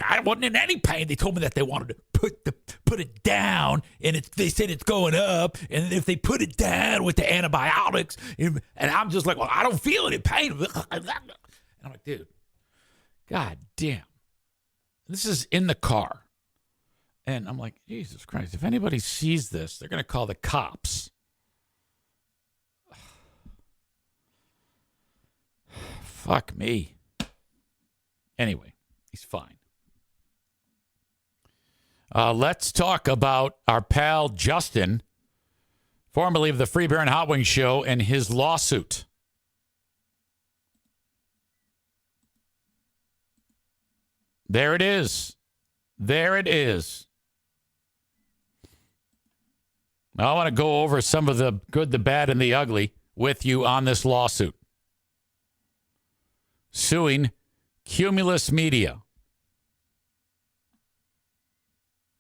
I wasn't in any pain. They told me that they wanted to put it down, and they said it's going up, and if they put it down with the antibiotics, and I'm just like, well, I don't feel any pain. And I'm like, dude, god damn. This is in the car. And I'm like, Jesus Christ, if anybody sees this, they're going to call the cops. Fuck me. Anyway, he's fine. Let's talk about our pal Justin, formerly of the Free Beer and Hot Wings Show, and his lawsuit. There it is. There it is. I want to go over some of the good, the bad, and the ugly with you on this lawsuit. Suing Cumulus Media.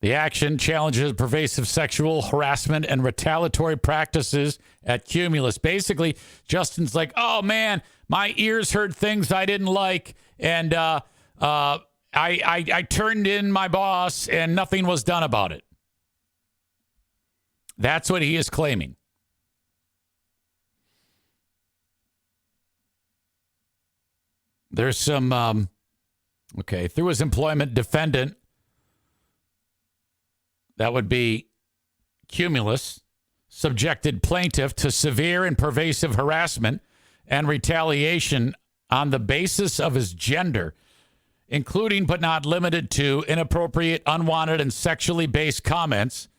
The action challenges pervasive sexual harassment and retaliatory practices at Cumulus. Basically, Justin's like, oh, man, my ears heard things I didn't like, and I turned in my boss, and nothing was done about it. That's what he is claiming. There's some, through his employment, defendant, that would be Cumulus, subjected plaintiff to severe and pervasive harassment and retaliation on the basis of his gender, including but not limited to inappropriate, unwanted, and sexually based comments,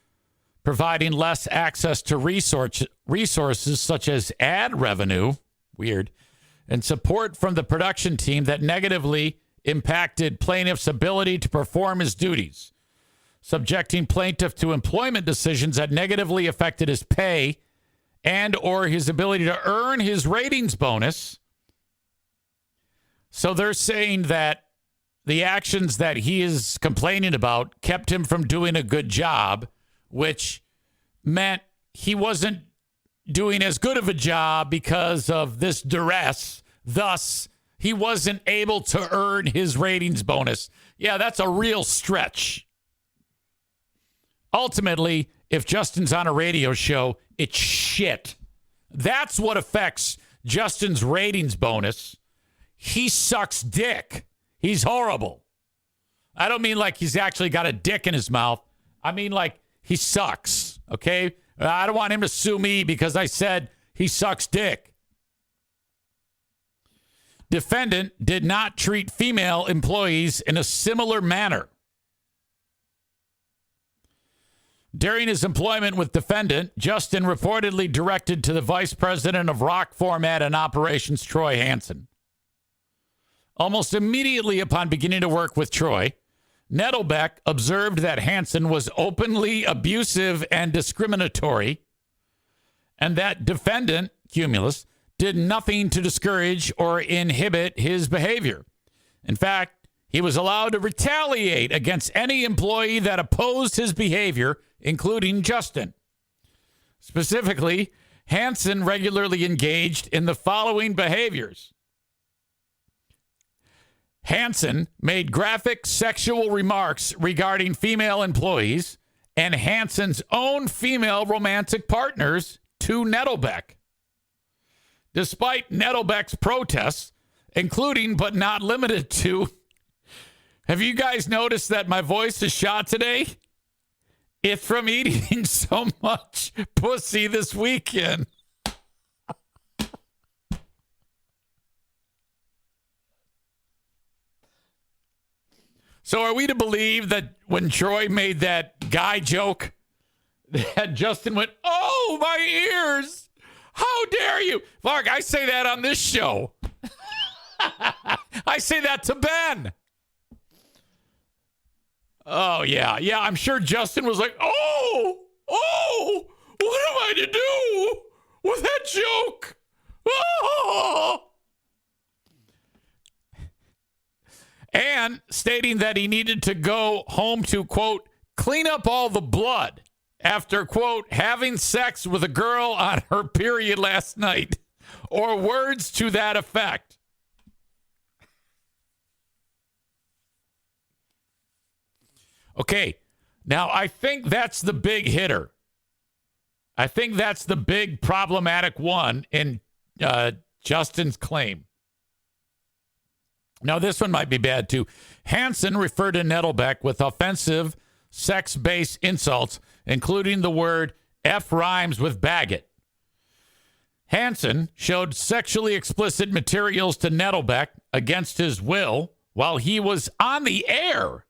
providing less access to resources such as ad revenue, weird, and support from the production team that negatively impacted plaintiff's ability to perform his duties, subjecting plaintiff to employment decisions that negatively affected his pay and or his ability to earn his ratings bonus. So they're saying that the actions that he is complaining about kept him from doing a good job, which meant he wasn't doing as good of a job because of this duress. Thus, he wasn't able to earn his ratings bonus. Yeah, that's a real stretch. ultimately, if Justin's on a radio show, it's shit. That's what affects Justin's ratings bonus. He sucks dick. He's horrible. I don't mean like he's actually got a dick in his mouth. I mean like he sucks, okay? I don't want him to sue me because I said he sucks dick. Defendant did not treat female employees in a similar manner. During his employment with defendant, Justin reportedly directed to the vice president of rock format and operations, Troy Hansen. Almost immediately upon beginning to work with Troy, Nettlebeck observed that Hansen was openly abusive and discriminatory, and that defendant, Cumulus, did nothing to discourage or inhibit his behavior. In fact, he was allowed to retaliate against any employee that opposed his behavior, including Justin. Specifically, Hansen regularly engaged in the following behaviors. Hansen made graphic sexual remarks regarding female employees and Hansen's own female romantic partners to Nettlebeck. Despite Nettlebeck's protests, including but not limited to, have you guys noticed that my voice is shot today? It's from eating so much pussy this weekend. So are we to believe that when Troy made that guy joke, that Justin went, "Oh, my ears! How dare you?" Mark, I say that on this show. I say that to Ben. Oh, yeah. Yeah, I'm sure Justin was like, oh, what am I to do with that joke? Oh. And stating that he needed to go home to, quote, clean up all the blood after, quote, having sex with a girl on her period last night, or words to that effect. Okay, now I think that's the big hitter. I think that's the big problematic one in Justin's claim. Now, this one might be bad, too. Hansen referred to Nettlebeck with offensive sex-based insults, including the word F rhymes with Baggett. Hansen showed sexually explicit materials to Nettlebeck against his will while he was on the air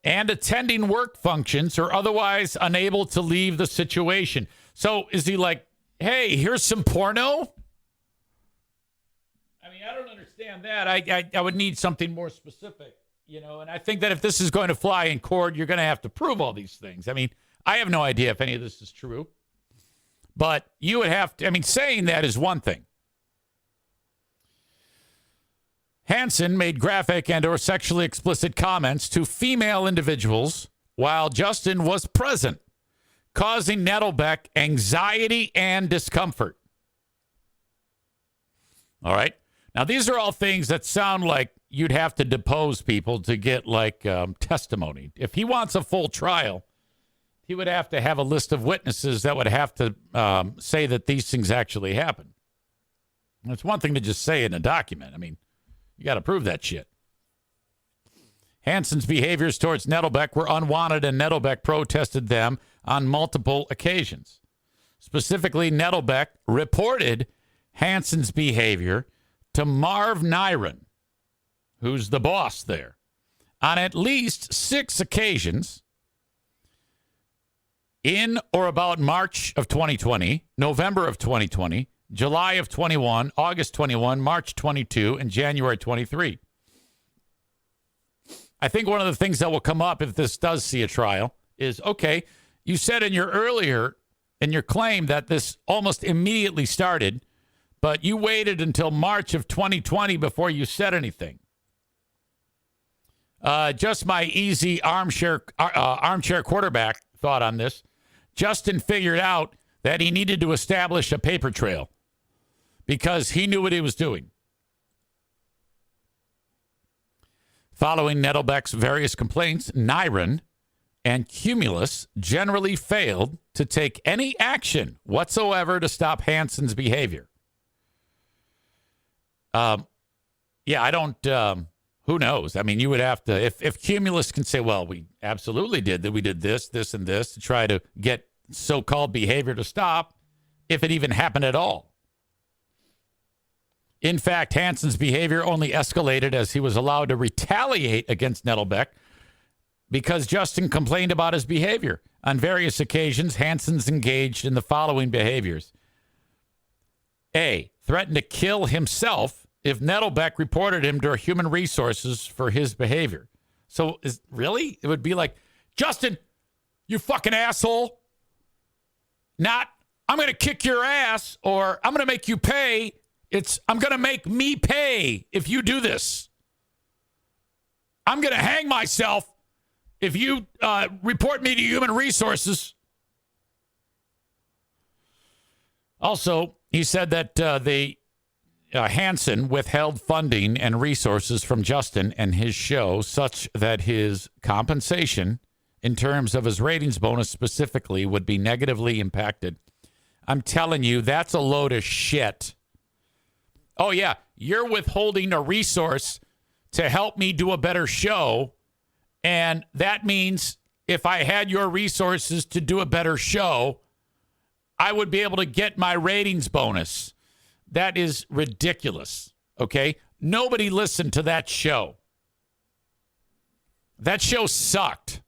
and attending work functions or otherwise unable to leave the situation. So is he like, hey, here's some porno? I mean, I don't understand that. I would need something more specific, you know, and I think that if this is going to fly in court, you're going to have to prove all these things. I mean, I have no idea if any of this is true, but you would have to, I mean, saying that is one thing. Hansen made graphic and or sexually explicit comments to female individuals while Justin was present, causing Nettlebeck anxiety and discomfort. All right. Now, these are all things that sound like you'd have to depose people to get, like, testimony. If he wants a full trial, he would have to have a list of witnesses that would have to say that these things actually happened. It's one thing to just say in a document. I mean, you got to prove that shit. Hansen's behaviors towards Nettlebeck were unwanted, and Nettlebeck protested them on multiple occasions. Specifically, Nettlebeck reported Hansen's behavior to Marv Niren, who's the boss there, on at least 6 occasions in or about March of 2020, November of 2020, July of 21, August 21, March 22, and January 23. I think one of the things that will come up if this does see a trial is, okay, you said in your claim that this almost immediately started, but you waited until March of 2020 before you said anything. Just my easy armchair quarterback thought on this. Justin figured out that he needed to establish a paper trail because he knew what he was doing. Following Nettlebeck's various complaints, Niren and Cumulus generally failed to take any action whatsoever to stop Hansen's behavior. Yeah, I don't, who knows? I mean, you would have to, if Cumulus can say, well, we absolutely did that. We did this, this, and this to try to get so-called behavior to stop, if it even happened at all. In fact, Hansen's behavior only escalated as he was allowed to retaliate against Nettlebeck because Justin complained about his behavior. On various occasions, Hansen's engaged in the following behaviors. A, threatened to kill himself if Nettlebeck reported him to Human Resources for his behavior. So, really? It would be like, Justin, you fucking asshole. Not, I'm going to kick your ass or I'm going to make you pay. It's, I'm going to make me pay if you do this. I'm going to hang myself if you report me to Human Resources. Also, he said that Hansen withheld funding and resources from Justin and his show such that his compensation in terms of his ratings bonus specifically would be negatively impacted. I'm telling you, that's a load of shit. Oh, yeah, you're withholding a resource to help me do a better show. And that means if I had your resources to do a better show, I would be able to get my ratings bonus. That is ridiculous, okay? Nobody listened to that show. That show sucked.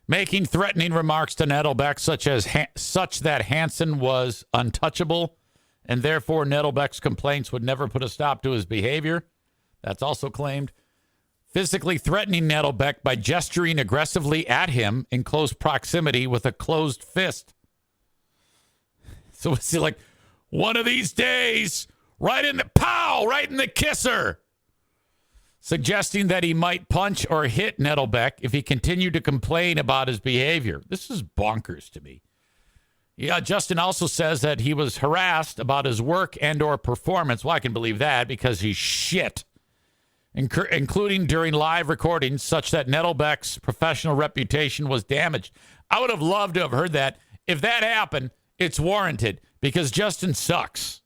Making threatening remarks to Nettlebeck such that Hansen was untouchable, and therefore Nettlebeck's complaints would never put a stop to his behavior. That's also claimed. Physically threatening Nettlebeck by gesturing aggressively at him in close proximity with a closed fist. So it's like, one of these days, right in the kisser. Suggesting that he might punch or hit Nettlebeck if he continued to complain about his behavior. This is bonkers to me. Yeah, Justin also says that he was harassed about his work and or performance. Well, I can believe that because he's shit. Including during live recordings such that Nettlebeck's professional reputation was damaged. I would have loved to have heard that. If that happened, it's warranted because Justin sucks.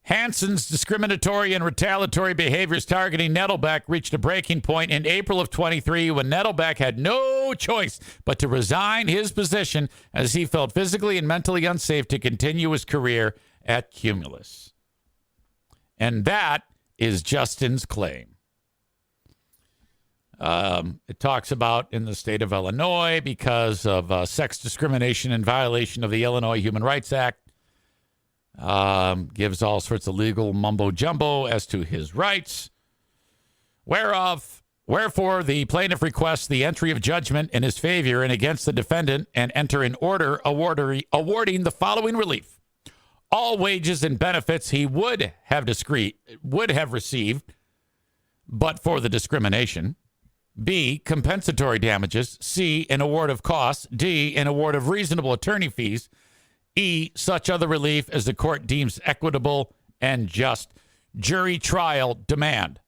Hansen's discriminatory and retaliatory behaviors targeting Nettlebeck reached a breaking point in April of 23 when Nettlebeck had no choice but to resign his position as he felt physically and mentally unsafe to continue his career at Cumulus. And that is Justin's claim. It talks about in the state of Illinois because of sex discrimination in violation of the Illinois Human Rights Act. Gives all sorts of legal mumbo-jumbo as to his rights. Wherefore, the plaintiff requests the entry of judgment in his favor and against the defendant and enter an order awarding the following relief. All wages and benefits he would have received, but for the discrimination. B, compensatory damages. C, an award of costs. D, an award of reasonable attorney fees. E, such other relief as the court deems equitable and just. Jury trial demand.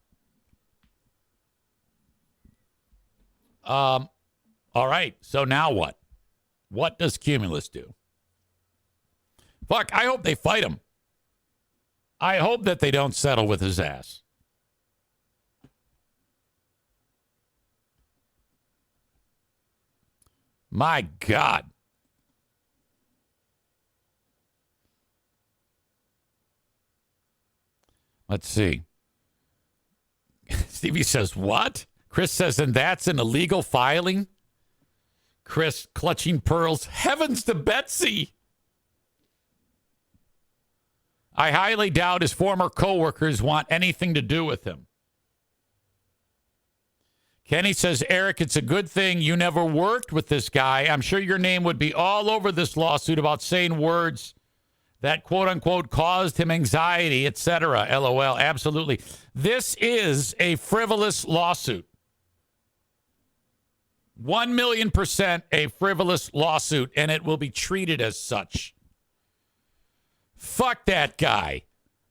All right, so now what? What does Cumulus do? Fuck, I hope they fight him. I hope that they don't settle with his ass. My God. Let's see. Stevie says, what? Chris says, and that's an illegal filing? Chris, clutching pearls. Heavens to Betsy. I highly doubt his former coworkers want anything to do with him. Kenny says, Eric, it's a good thing you never worked with this guy. I'm sure your name would be all over this lawsuit about saying words that, quote unquote, caused him anxiety, etc. LOL. Absolutely. This is a frivolous lawsuit. 1,000,000% a frivolous lawsuit, and it will be treated as such. Fuck that guy.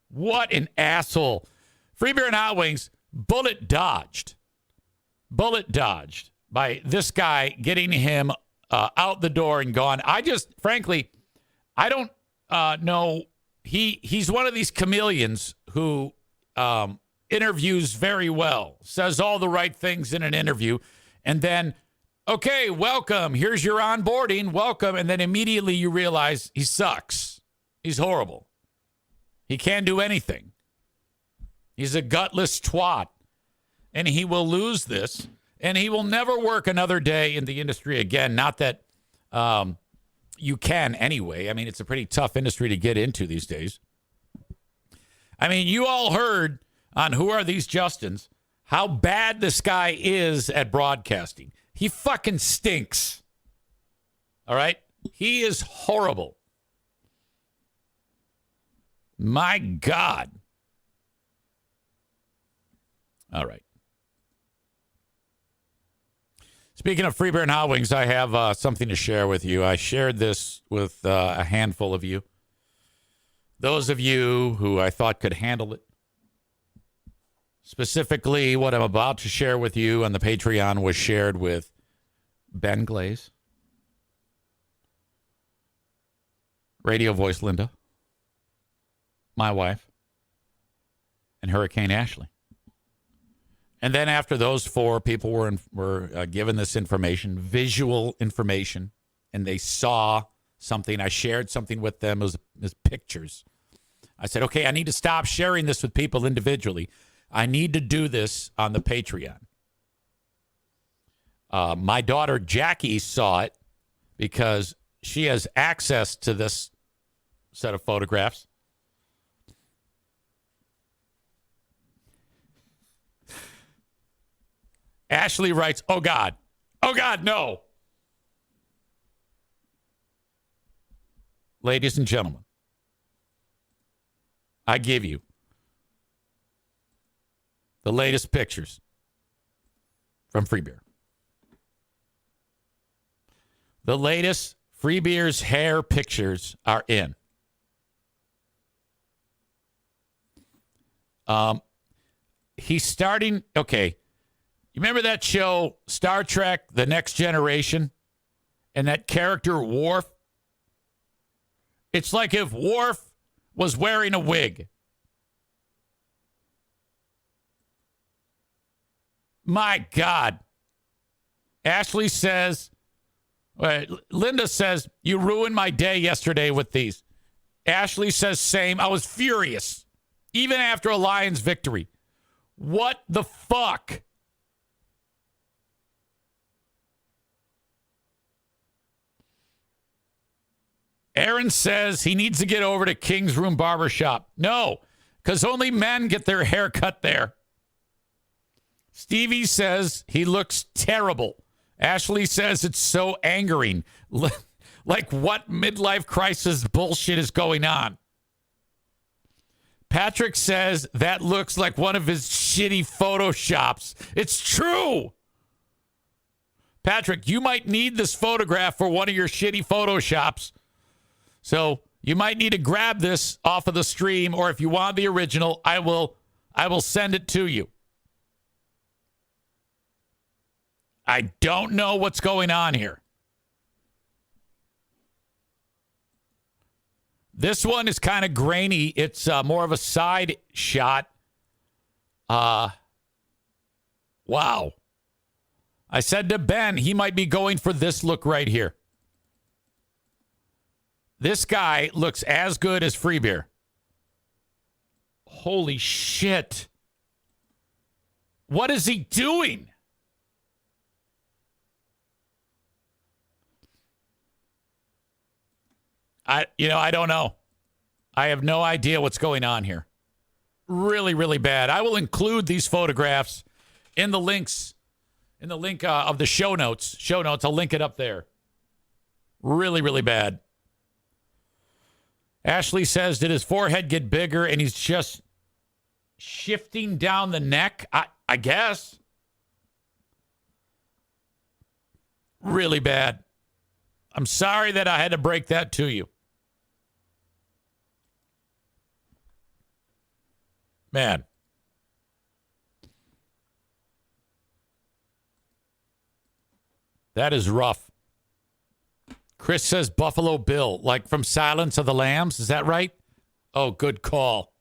What an asshole. Free beer and hot wings. bullet dodged by this guy getting him out the door and gone. Frankly, I don't know. He's one of these chameleons who interviews very well, says all the right things in an interview, and then, okay, welcome. Here's your onboarding. Welcome. And then immediately you realize he sucks. He's horrible. He can't do anything. He's a gutless twat. And he will lose this. And he will never work another day in the industry again. Not that you can anyway. I mean, it's a pretty tough industry to get into these days. I mean, you all heard on Who Are These Justins how bad this guy is at broadcasting. He fucking stinks. All right? He is horrible. My God. All right. Speaking of free beer and hot wings, I have something to share with you. I shared this with a handful of you. Those of you who I thought could handle it. Specifically, what I'm about to share with you on the Patreon was shared with Ben Glaze, Radio Voice Linda, my wife, and Hurricane Ashley. And then after those four people were given this information, visual information, and they saw something, I shared something with them as pictures. I said, okay, I need to stop sharing this with people individually. I need to do this on the Patreon. My daughter Jackie saw it because she has access to this set of photographs. Ashley writes, oh, God, no. Ladies and gentlemen, I give you the latest pictures from Free Beer. The latest Free Beer's hair pictures are in. He's starting, okay. You remember that show, Star Trek, The Next Generation? And that character, Worf? It's like if Worf was wearing a wig. My God. Ashley says, Linda says, you ruined my day yesterday with these. Ashley says, same. I was furious, even after a Lions victory. What the fuck? Aaron says he needs to get over to King's Room Barbershop. No, because only men get their hair cut there. Stevie says he looks terrible. Ashley says it's so angering. Like, what midlife crisis bullshit is going on? Patrick says that looks like one of his shitty Photoshops. It's true. Patrick, you might need this photograph for one of your shitty Photoshops. So you might need to grab this off of the stream, or if you want the original, I will send it to you. I don't know what's going on here. This one is kind of grainy. It's more of a side shot. Wow. I said to Ben, he might be going for this look right here. This guy looks as good as Free Beer. Holy shit. What is he doing? I don't know. I have no idea what's going on here. Really, really bad. I will include these photographs in the links, in the link of the show notes. I'll link it up there. Really, really bad. Ashley says, did his forehead get bigger and he's just shifting down the neck? I guess. Really bad. I'm sorry that I had to break that to you. Man. That is rough. Chris says Buffalo Bill, like from Silence of the Lambs. Is that right? Oh, good call.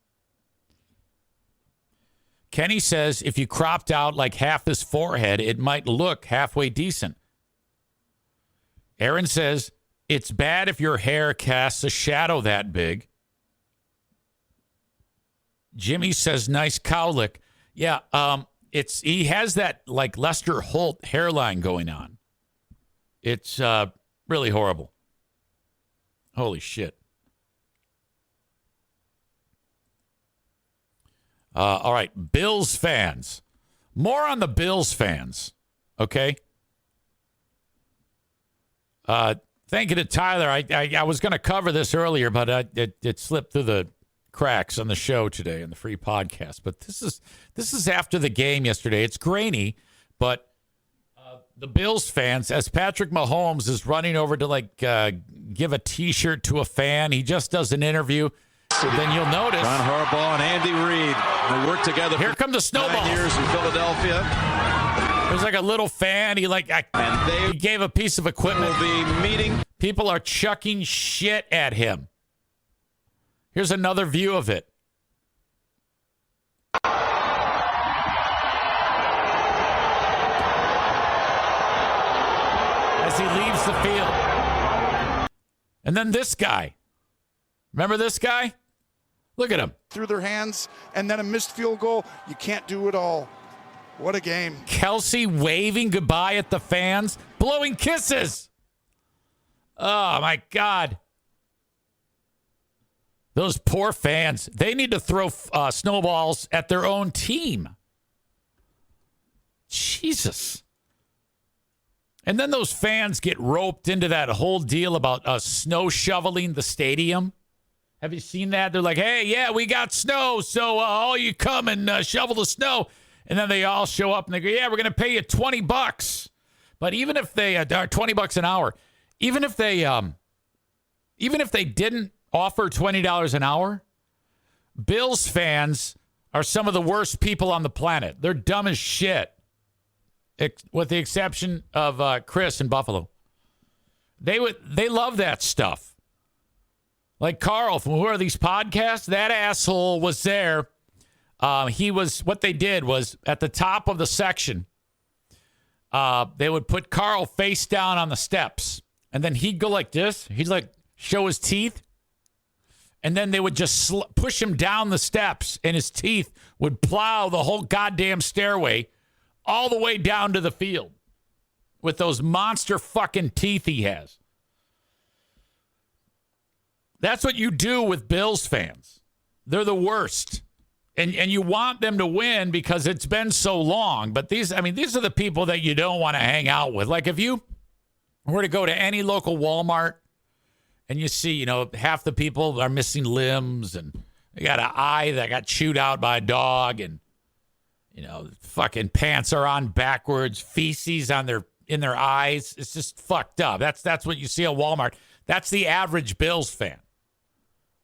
Kenny says if you cropped out like half his forehead, it might look halfway decent. Aaron says it's bad if your hair casts a shadow that big. Jimmy says nice cowlick. Yeah, he has that like Lester Holt hairline going on. It's really horrible. Holy shit. All right, Bills fans. More on the Bills fans, okay? Thank you to Tyler. I was going to cover this earlier, but it slipped through the cracks on the show today in the free podcast. But this is after the game yesterday. It's grainy, but the Bills fans, as Patrick Mahomes is running over to give a T-shirt to a fan, he just does an interview. Then you'll notice Ron Harbaugh and Andy Reid, they worked together. Here come the snowballs. 9 years in Philadelphia. There's like a little fan. He gave a piece of equipment. Will be meeting. People are chucking shit at him. Here's another view of it. As he leaves the field. And then this guy. Remember this guy? Look at him. Through their hands, and then a missed field goal. You can't do it all. What a game. Kelsey waving goodbye at the fans, blowing kisses. Oh, my God. Those poor fans, they need to throw snowballs at their own team. Jesus. And then those fans get roped into that whole deal about snow shoveling the stadium. Have you seen that? They're like, hey, yeah, we got snow, so all you come and shovel the snow. And then they all show up and they go, yeah, we're going to pay you $20. But even if they are $20 an hour, even if they didn't offer $20 an hour, Bills fans are some of the worst people on the planet. They're dumb as shit, with the exception of Chris in Buffalo. They love that stuff. Like Carl from Who Are These Podcasts? That asshole was there. What they did was at the top of the section, they would put Carl face down on the steps. And then he'd go like this. He'd show his teeth. And then they would just push him down the steps. And his teeth would plow the whole goddamn stairway all the way down to the field with those monster fucking teeth he has. That's what you do with Bills fans. They're the worst. And you want them to win because it's been so long. But these are the people that you don't want to hang out with. Like if you were to go to any local Walmart and you see, half the people are missing limbs and they got an eye that got chewed out by a dog and, fucking pants are on backwards, feces in their eyes. It's just fucked up. That's what you see at Walmart. That's the average Bills fan.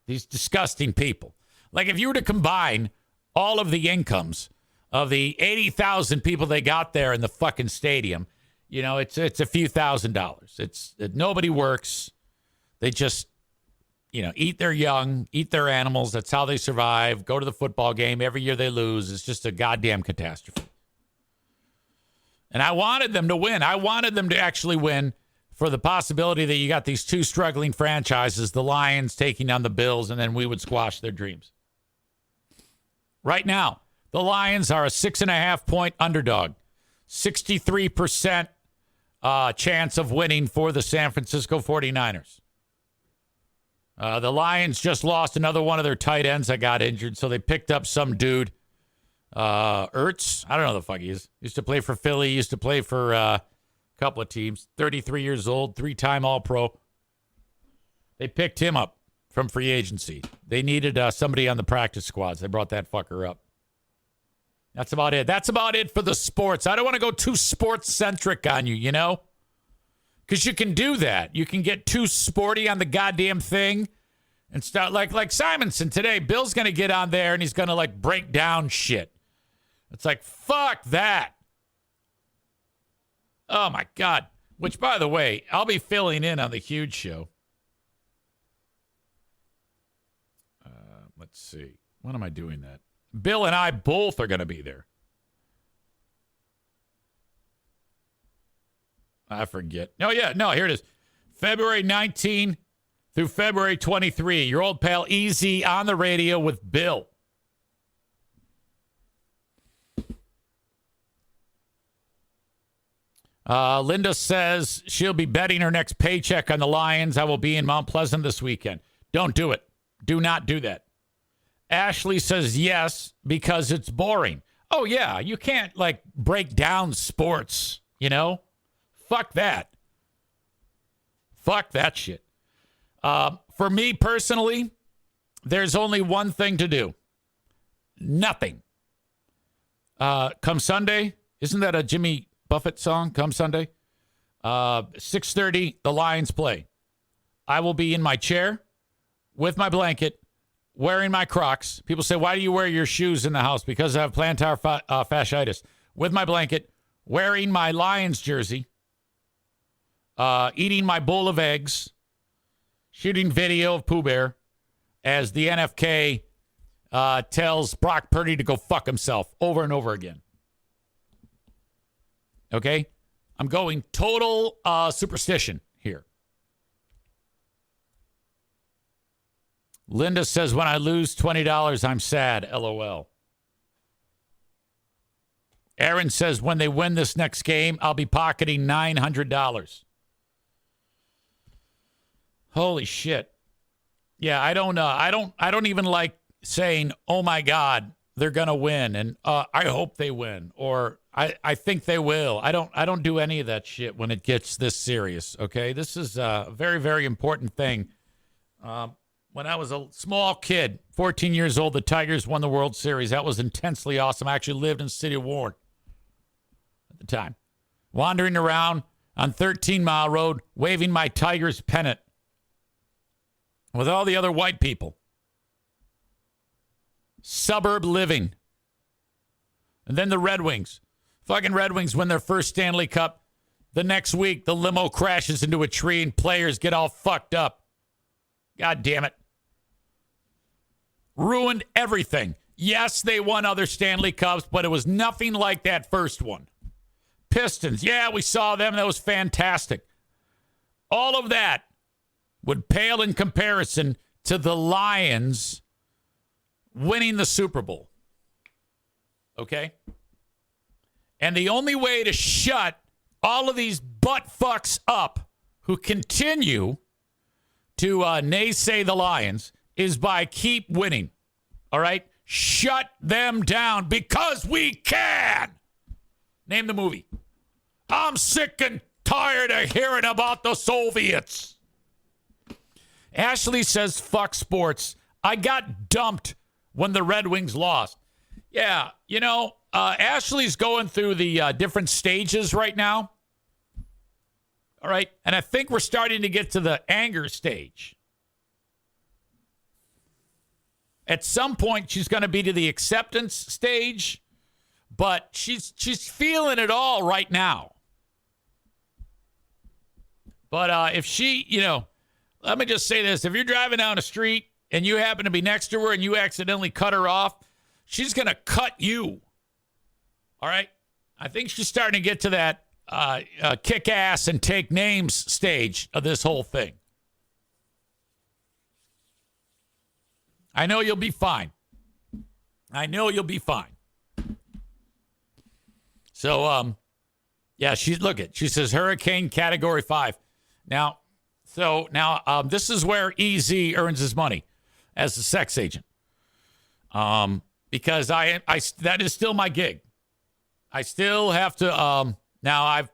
These disgusting people. Like if you were to combine all of the incomes of the 80,000 people they got there in the fucking stadium, it's a few $1,000s. Nobody works. They just, eat their young, eat their animals. That's how they survive. Go to the football game. Every year they lose. It's just a goddamn catastrophe. And I wanted them to win. I wanted them to actually win for the possibility that you got these two struggling franchises, the Lions taking on the Bills, and then we would squash their dreams. Right now, the Lions are a 6.5-point underdog. 63% chance of winning for the San Francisco 49ers. The Lions just lost another one of their tight ends that got injured, so they picked up some dude, Ertz. I don't know the fuck he is. Used to play for Philly, used to play for a couple of teams. 33 years old, 3-time All-Pro. They picked him up from free agency. They needed somebody on the practice squads. They brought that fucker up. That's about it. That's about it for the sports. I don't want to go too sports-centric on you, Because you can do that. You can get too sporty on the goddamn thing and start like Simonson today. Bill's going to get on there and he's going to break down shit. It's like, fuck that. Oh, my God. which, by the way, I'll be filling in on the Huge Show. Let's see. When am I doing that? Bill and I both are going to be there. I forget. Oh, yeah. No, here it is. February 19 through February 23. Your old pal Easy on the radio with Bill. Linda says she'll be betting her next paycheck on the Lions. I will be in Mount Pleasant this weekend. Don't do it. Do not do that. Ashley says yes, because it's boring. Oh, yeah. You can't, break down sports, Fuck that. Fuck that shit. For me personally, there's only one thing to do. Nothing. Come Sunday, isn't that a Jimmy Buffett song? Come Sunday. 6:30, the Lions play. I will be in my chair with my blanket, wearing my Crocs. People say, why do you wear your shoes in the house? Because I have plantar fasciitis. With my blanket, wearing my Lions jersey, eating my bowl of eggs, shooting video of Pooh Bear as the NFK tells Brock Purdy to go fuck himself over and over again. Okay? I'm going total superstition here. Linda says, when I lose $20, I'm sad. LOL. Aaron says, when they win this next game, I'll be pocketing $900. Holy shit. Yeah, I don't even like saying, oh my God, they're going to win. And I hope they win. Or I think they will. I don't do any of that shit when it gets this serious. Okay. This is a very, very important thing. When I was a small kid, 14 years old, the Tigers won the World Series. That was intensely awesome. I actually lived in the city of Warren at the time. Wandering around on 13 Mile Road, waving my Tigers pennant with all the other white people. Suburb living. And then the Red Wings. Fucking Red Wings win their first Stanley Cup. The next week, the limo crashes into a tree and players get all fucked up. God damn it. Ruined everything. Yes, they won other Stanley Cups, but it was nothing like that first one. Pistons. Yeah, we saw them. That was fantastic. All of that would pale in comparison to the Lions winning the Super Bowl. Okay? And the only way to shut all of these butt fucks up who continue to naysay the Lions is by keep winning. All right? Shut them down because we can. Name the movie. I'm sick and tired of hearing about the Soviets. Ashley says, fuck sports. I got dumped when the Red Wings lost. Yeah, Ashley's going through the different stages right now. All right? And I think we're starting to get to the anger stage. At some point, she's going to be to the acceptance stage, but she's feeling it all right now. But if she, let me just say this. If you're driving down the street and you happen to be next to her and you accidentally cut her off, she's going to cut you. All right? I think she's starting to get to that kick ass and take names stage of this whole thing. I know you'll be fine. I know you'll be fine. So, yeah, she says Hurricane Category 5. Now, this is where EZ earns his money as a sex agent. Because I that is still my gig. I still have to, now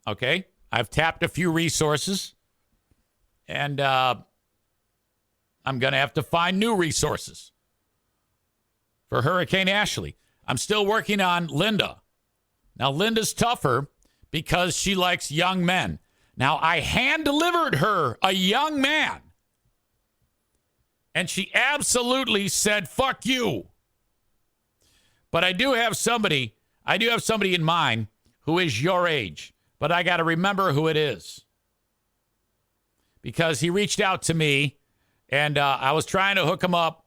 I've tapped a few resources and, I'm going to have to find new resources for Hurricane Ashley. I'm still working on Linda. Now, Linda's tougher because she likes young men. Now, I hand-delivered her a young man, and she absolutely said, fuck you. But I do have somebody in mind who is your age. but I got to remember who it is. Because he reached out to me, and I was trying to hook him up.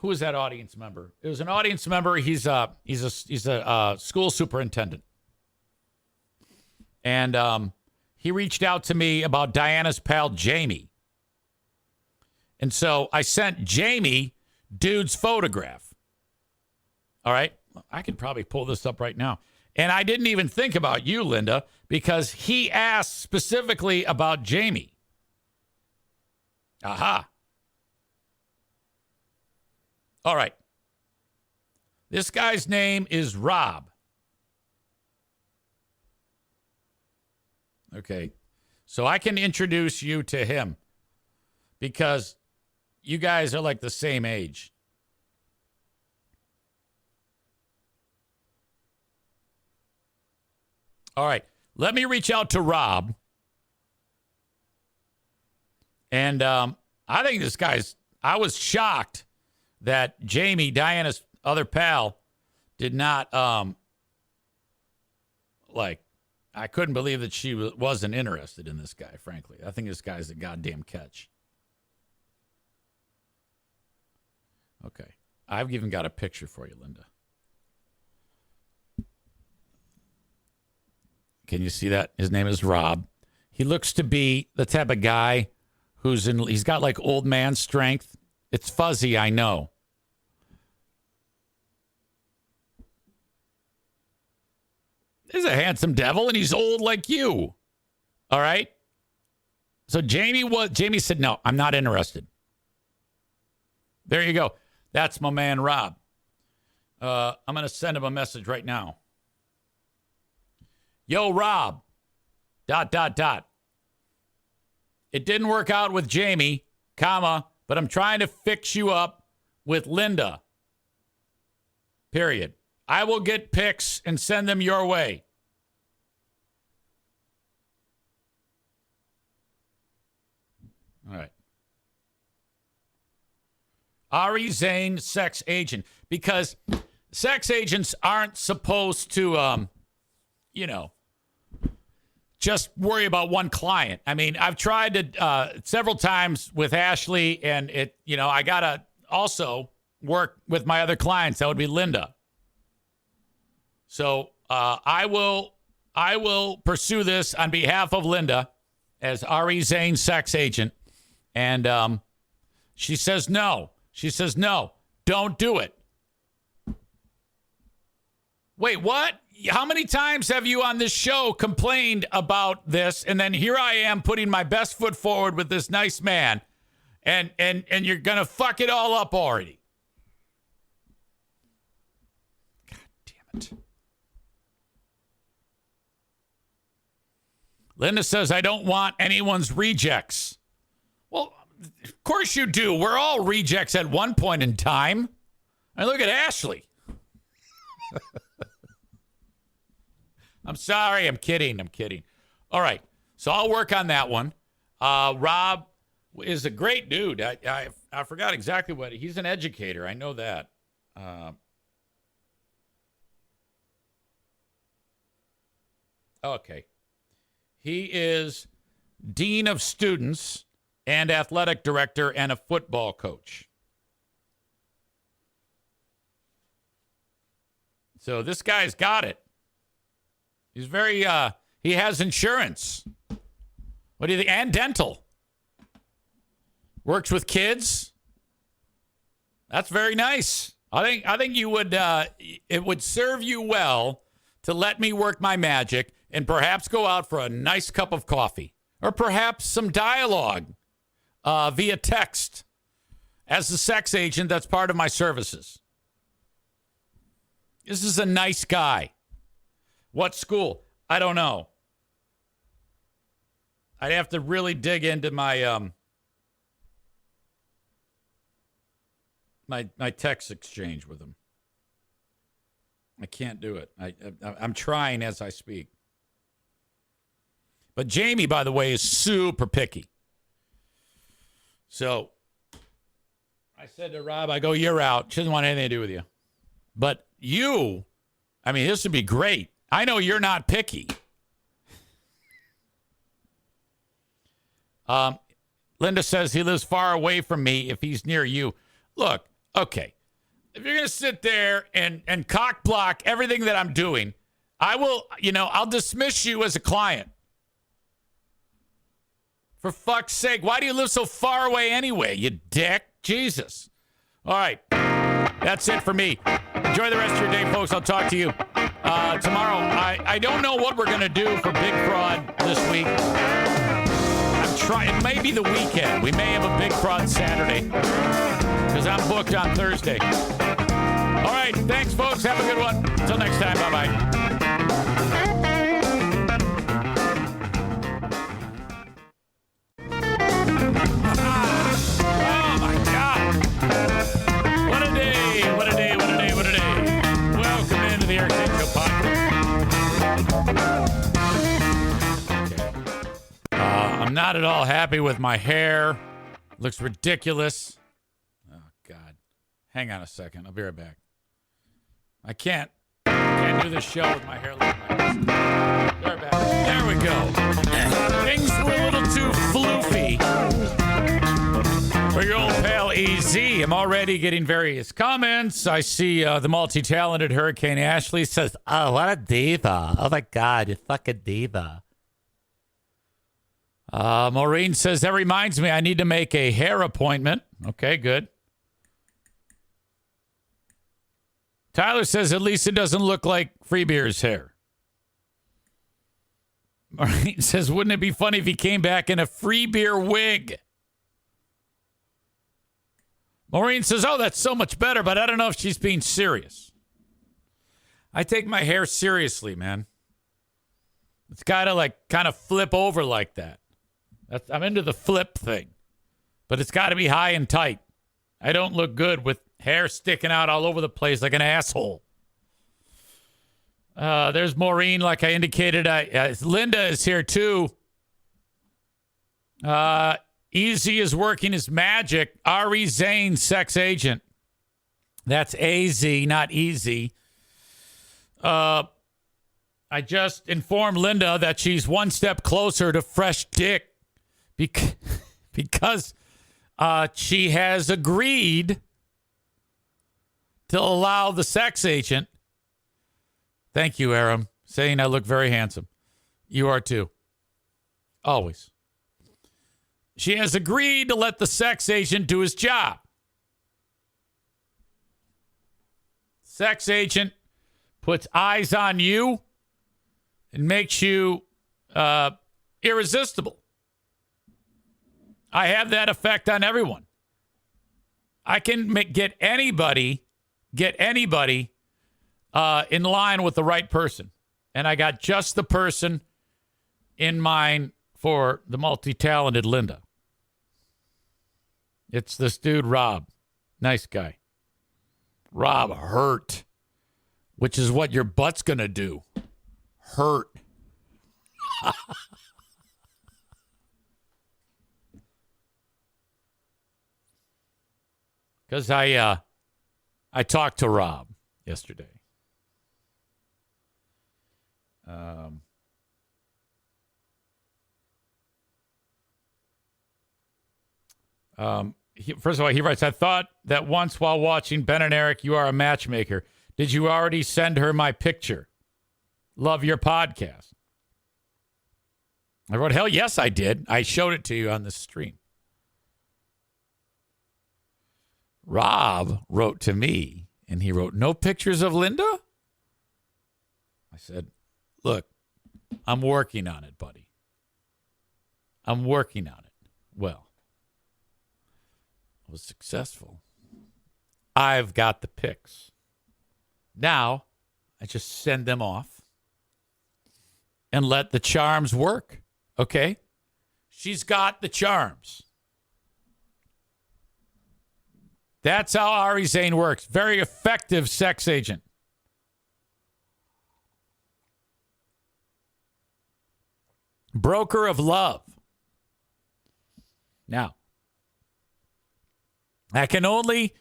Who is that audience member? It was an audience member. He's a school superintendent. And he reached out to me about Diana's pal, Jamie. And so I sent Jamie dude's photograph. All right? I could probably pull this up right now. And I didn't even think about you, Linda, because he asked specifically about Jamie. Aha. All right. This guy's name is Rob. Okay. So I can introduce you to him because you guys are like the same age. All right. Let me reach out to Rob. And I think this guy's, I was shocked that Jamie, Diana's other pal, did not, I couldn't believe that she wasn't interested in this guy, frankly. I think this guy's a goddamn catch. Okay. I've even got a picture for you, Linda. Can you see that? His name is Rob. He looks to be the type of guy he's got like old man strength. It's fuzzy, I know. He's a handsome devil, and he's old like you. All right? So Jamie said, no, I'm not interested. There you go. That's my man, Rob. I'm going to send him a message right now. Yo, Rob. ... It didn't work out with Jamie, but I'm trying to fix you up with Linda. Period. I will get pics and send them your way. All right. Ari Zane, sex agent. Because sex agents aren't supposed to, just worry about one client. I mean, I've tried to several times with Ashley, and I got to also work with my other clients. That would be Linda. So I will pursue this on behalf of Linda as Ari Zane, sex agent. And she says no. She says no. Don't do it. Wait, what? How many times have you on this show complained about this? And then here I am putting my best foot forward with this nice man. And you're going to fuck it all up already. God damn it. Linda says, I don't want anyone's rejects. Well, of course you do. We're all rejects at one point in time. I mean, look at Ashley. I'm sorry. I'm kidding. All right. So I'll work on that one. Rob is a great dude. I forgot exactly what. He's an educator. I know that. Okay. He is dean of students and athletic director and a football coach. So this guy's got it. He's very, he has insurance. What do you think? And dental. Works with kids. That's very nice. I think you would, it would serve you well to let me work my magic and perhaps go out for a nice cup of coffee or perhaps some dialogue via text as a sex agent that's part of my services. This is a nice guy. What school? I don't know. I'd have to really dig into my my text exchange with him. I can't do it. I'm trying as I speak. But Jamie, by the way, is super picky. So I said to Rob, I go, you're out. She doesn't want anything to do with you. But you, I mean, this would be great. I know you're not picky. Linda says he lives far away from me if he's near you. Look, okay. If you're going to sit there and cock block everything that I'm doing, I'll dismiss you as a client. For fuck's sake, why do you live so far away anyway, you dick? Jesus. All right. That's it for me. Enjoy the rest of your day, folks. I'll talk to you tomorrow. I don't know what we're going to do for Big Fraud this week. I'm trying. It may be the weekend. We may have a Big Fraud Saturday because I'm booked on Thursday. All right. Thanks, folks. Have a good one. Until next time. Bye-bye. I'm not at all happy with my hair. Looks ridiculous. Oh, God. Hang on a second. I'll be right back. I can't do this show with my hair looking like this. Be right back. There we go. Things were a little too floofy for your old pal EZ. I'm already getting various comments. I see the multi-talented Hurricane Ashley says, "Oh, what a diva. Oh, my God. You're fucking diva." Maureen says, that reminds me, I need to make a hair appointment. Okay, good. Tyler says, at least it doesn't look like Free Beer's hair. Maureen says, wouldn't it be funny if he came back in a Free Beer wig? Maureen says, oh, that's so much better, but I don't know if she's being serious. I take my hair seriously, man. It's got to kind of flip over like that. I'm into the flip thing, but it's got to be high and tight. I don't look good with hair sticking out all over the place like an asshole. There's Maureen, like I indicated. Linda is here too. Easy is working his magic. Ari Zane, sex agent. That's AZ, not easy. I just informed Linda that she's one step closer to fresh dick. Because she has agreed to allow the sex agent. Thank you, Aram, saying I look very handsome. You are too. Always. She has agreed to let the sex agent do his job. Sex agent puts eyes on you and makes you irresistible. I have that effect on everyone. I can get anybody in line with the right person. And I got just the person in mind for the multi-talented Linda. It's this dude, Rob. Nice guy. Rob hurt, which is what your butt's going to do. Hurt. Because I talked to Rob yesterday. First of all, he writes, I thought that once while watching Ben and Eric, you are a matchmaker. Did you already send her my picture? Love your podcast. I wrote, hell yes, I did. I showed it to you on the stream. Rob wrote to me, and he wrote, no pictures of Linda? I said, look, I'm working on it, buddy. I'm working on it. Well, I was successful. I've got the pics. Now, I just send them off and let the charms work, okay? She's got the charms. That's how Ari Zane works. Very effective sex agent. Broker of love. Now, I can only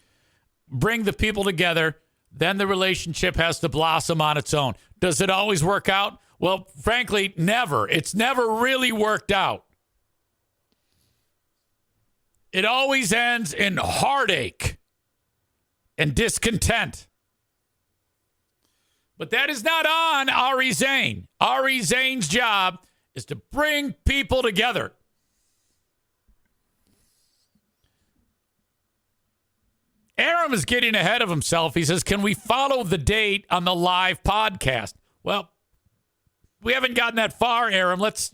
bring the people together. Then the relationship has to blossom on its own. Does it always work out? Well, frankly, never. It's never really worked out. it always ends in heartache and discontent. But that is not on Ari Zane. Ari Zane's job is to bring people together. Aram is getting ahead of himself. He says, can we follow the date on the live podcast? Well, we haven't gotten that far, Aram. Let's,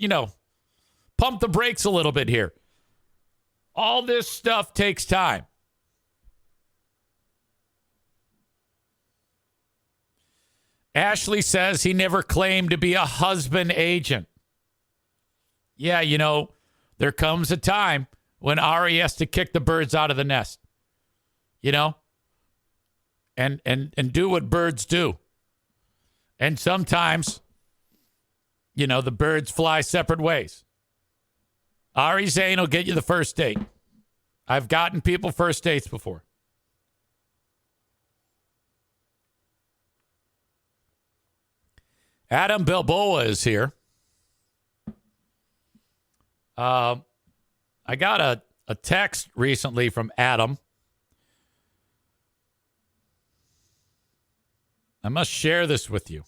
pump the brakes a little bit here. All this stuff takes time. Ashley says he never claimed to be a husband agent. Yeah, there comes a time when Ari has to kick the birds out of the nest. And do what birds do. And sometimes, the birds fly separate ways. Ari Zane will get you the first date. I've gotten people first dates before. Adam Bilboa is here. I got a text recently from Adam. I must share this with you.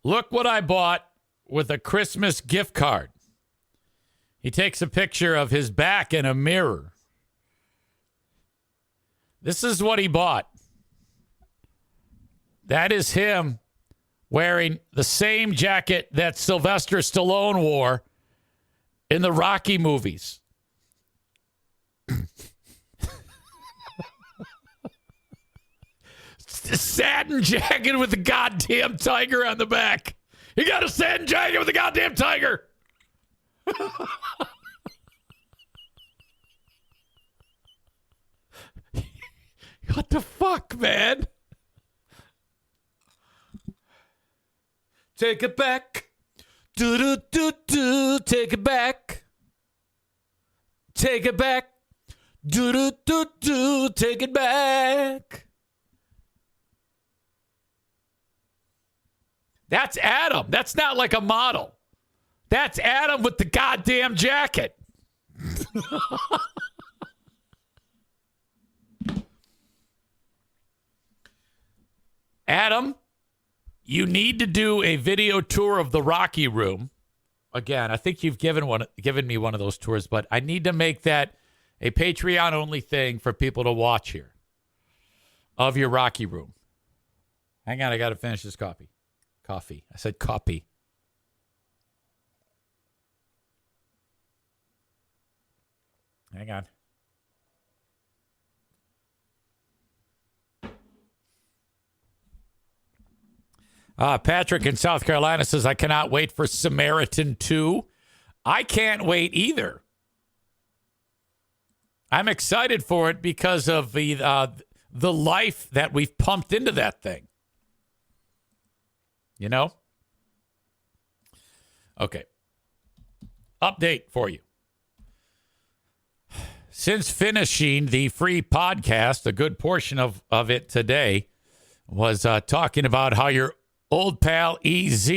Look what I bought with a Christmas gift card. He takes a picture of his back in a mirror. This is what he bought. That is him wearing the same jacket that Sylvester Stallone wore in the Rocky movies. Satin jacket with a goddamn tiger on the back. He got a satin jacket with a goddamn tiger. What the fuck, man? Take it back. Do-do-do-do. Take it back. Take it back. Do-do-do-do. Take it back. That's Adam. That's not like a model. That's Adam with the goddamn jacket. Adam, you need to do a video tour of the Rocky Room. Again, I think you've given me one of those tours, but I need to make that a Patreon-only thing for people to watch here of your Rocky Room. Hang on, I got to finish this coffee. I said copy. Hang on. Patrick in South Carolina says, I cannot wait for Samaritan 2. I can't wait either. I'm excited for it because of the life that we've pumped into that thing. Okay. Update for you. Since finishing the free podcast, a good portion of it today was talking about how your old pal EZ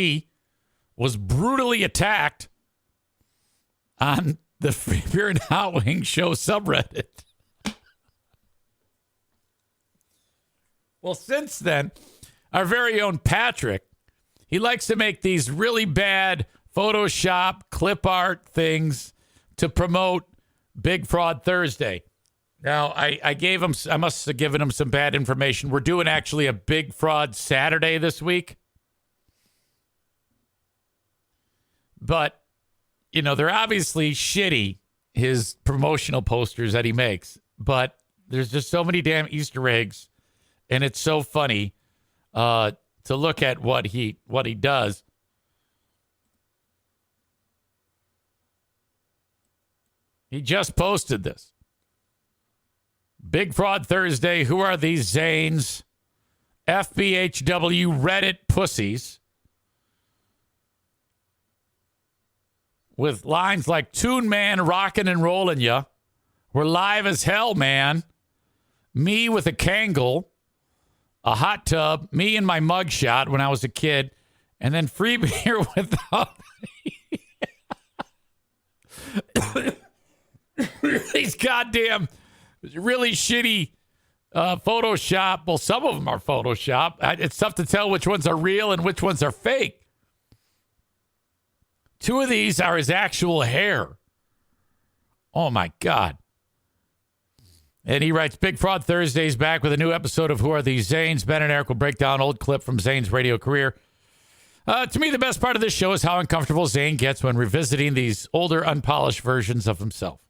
was brutally attacked on the Free Beer and Hot Wings Show subreddit. Well, since then, our very own Patrick, he likes to make these really bad Photoshop clip art things to promote Big Fraud Thursday. Now, I must have given him some bad information. We're doing actually a Big Fraud Saturday this week. But, they're obviously shitty, his promotional posters that he makes. But there's just so many damn Easter eggs, and it's so funny to look at what he does. He just posted this. Big Fraud Thursday. Who are these Zanes? FBHW Reddit pussies. With lines like, Toon Man rockin' and rollin' ya. We're live as hell, man. Me with a Kangol. A hot tub. Me and my mugshot when I was a kid. And then free beer without these goddamn really shitty Photoshop. Well, some of them are Photoshop. It's tough to tell which ones are real and which ones are fake. 2 of these are his actual hair. Oh, my God. And he writes, Big Fraud Thursday's back with a new episode of Who Are These Zanes? Ben and Eric will break down old clip from Zane's radio career. To me, the best part of this show is how uncomfortable Zane gets when revisiting these older, unpolished versions of himself.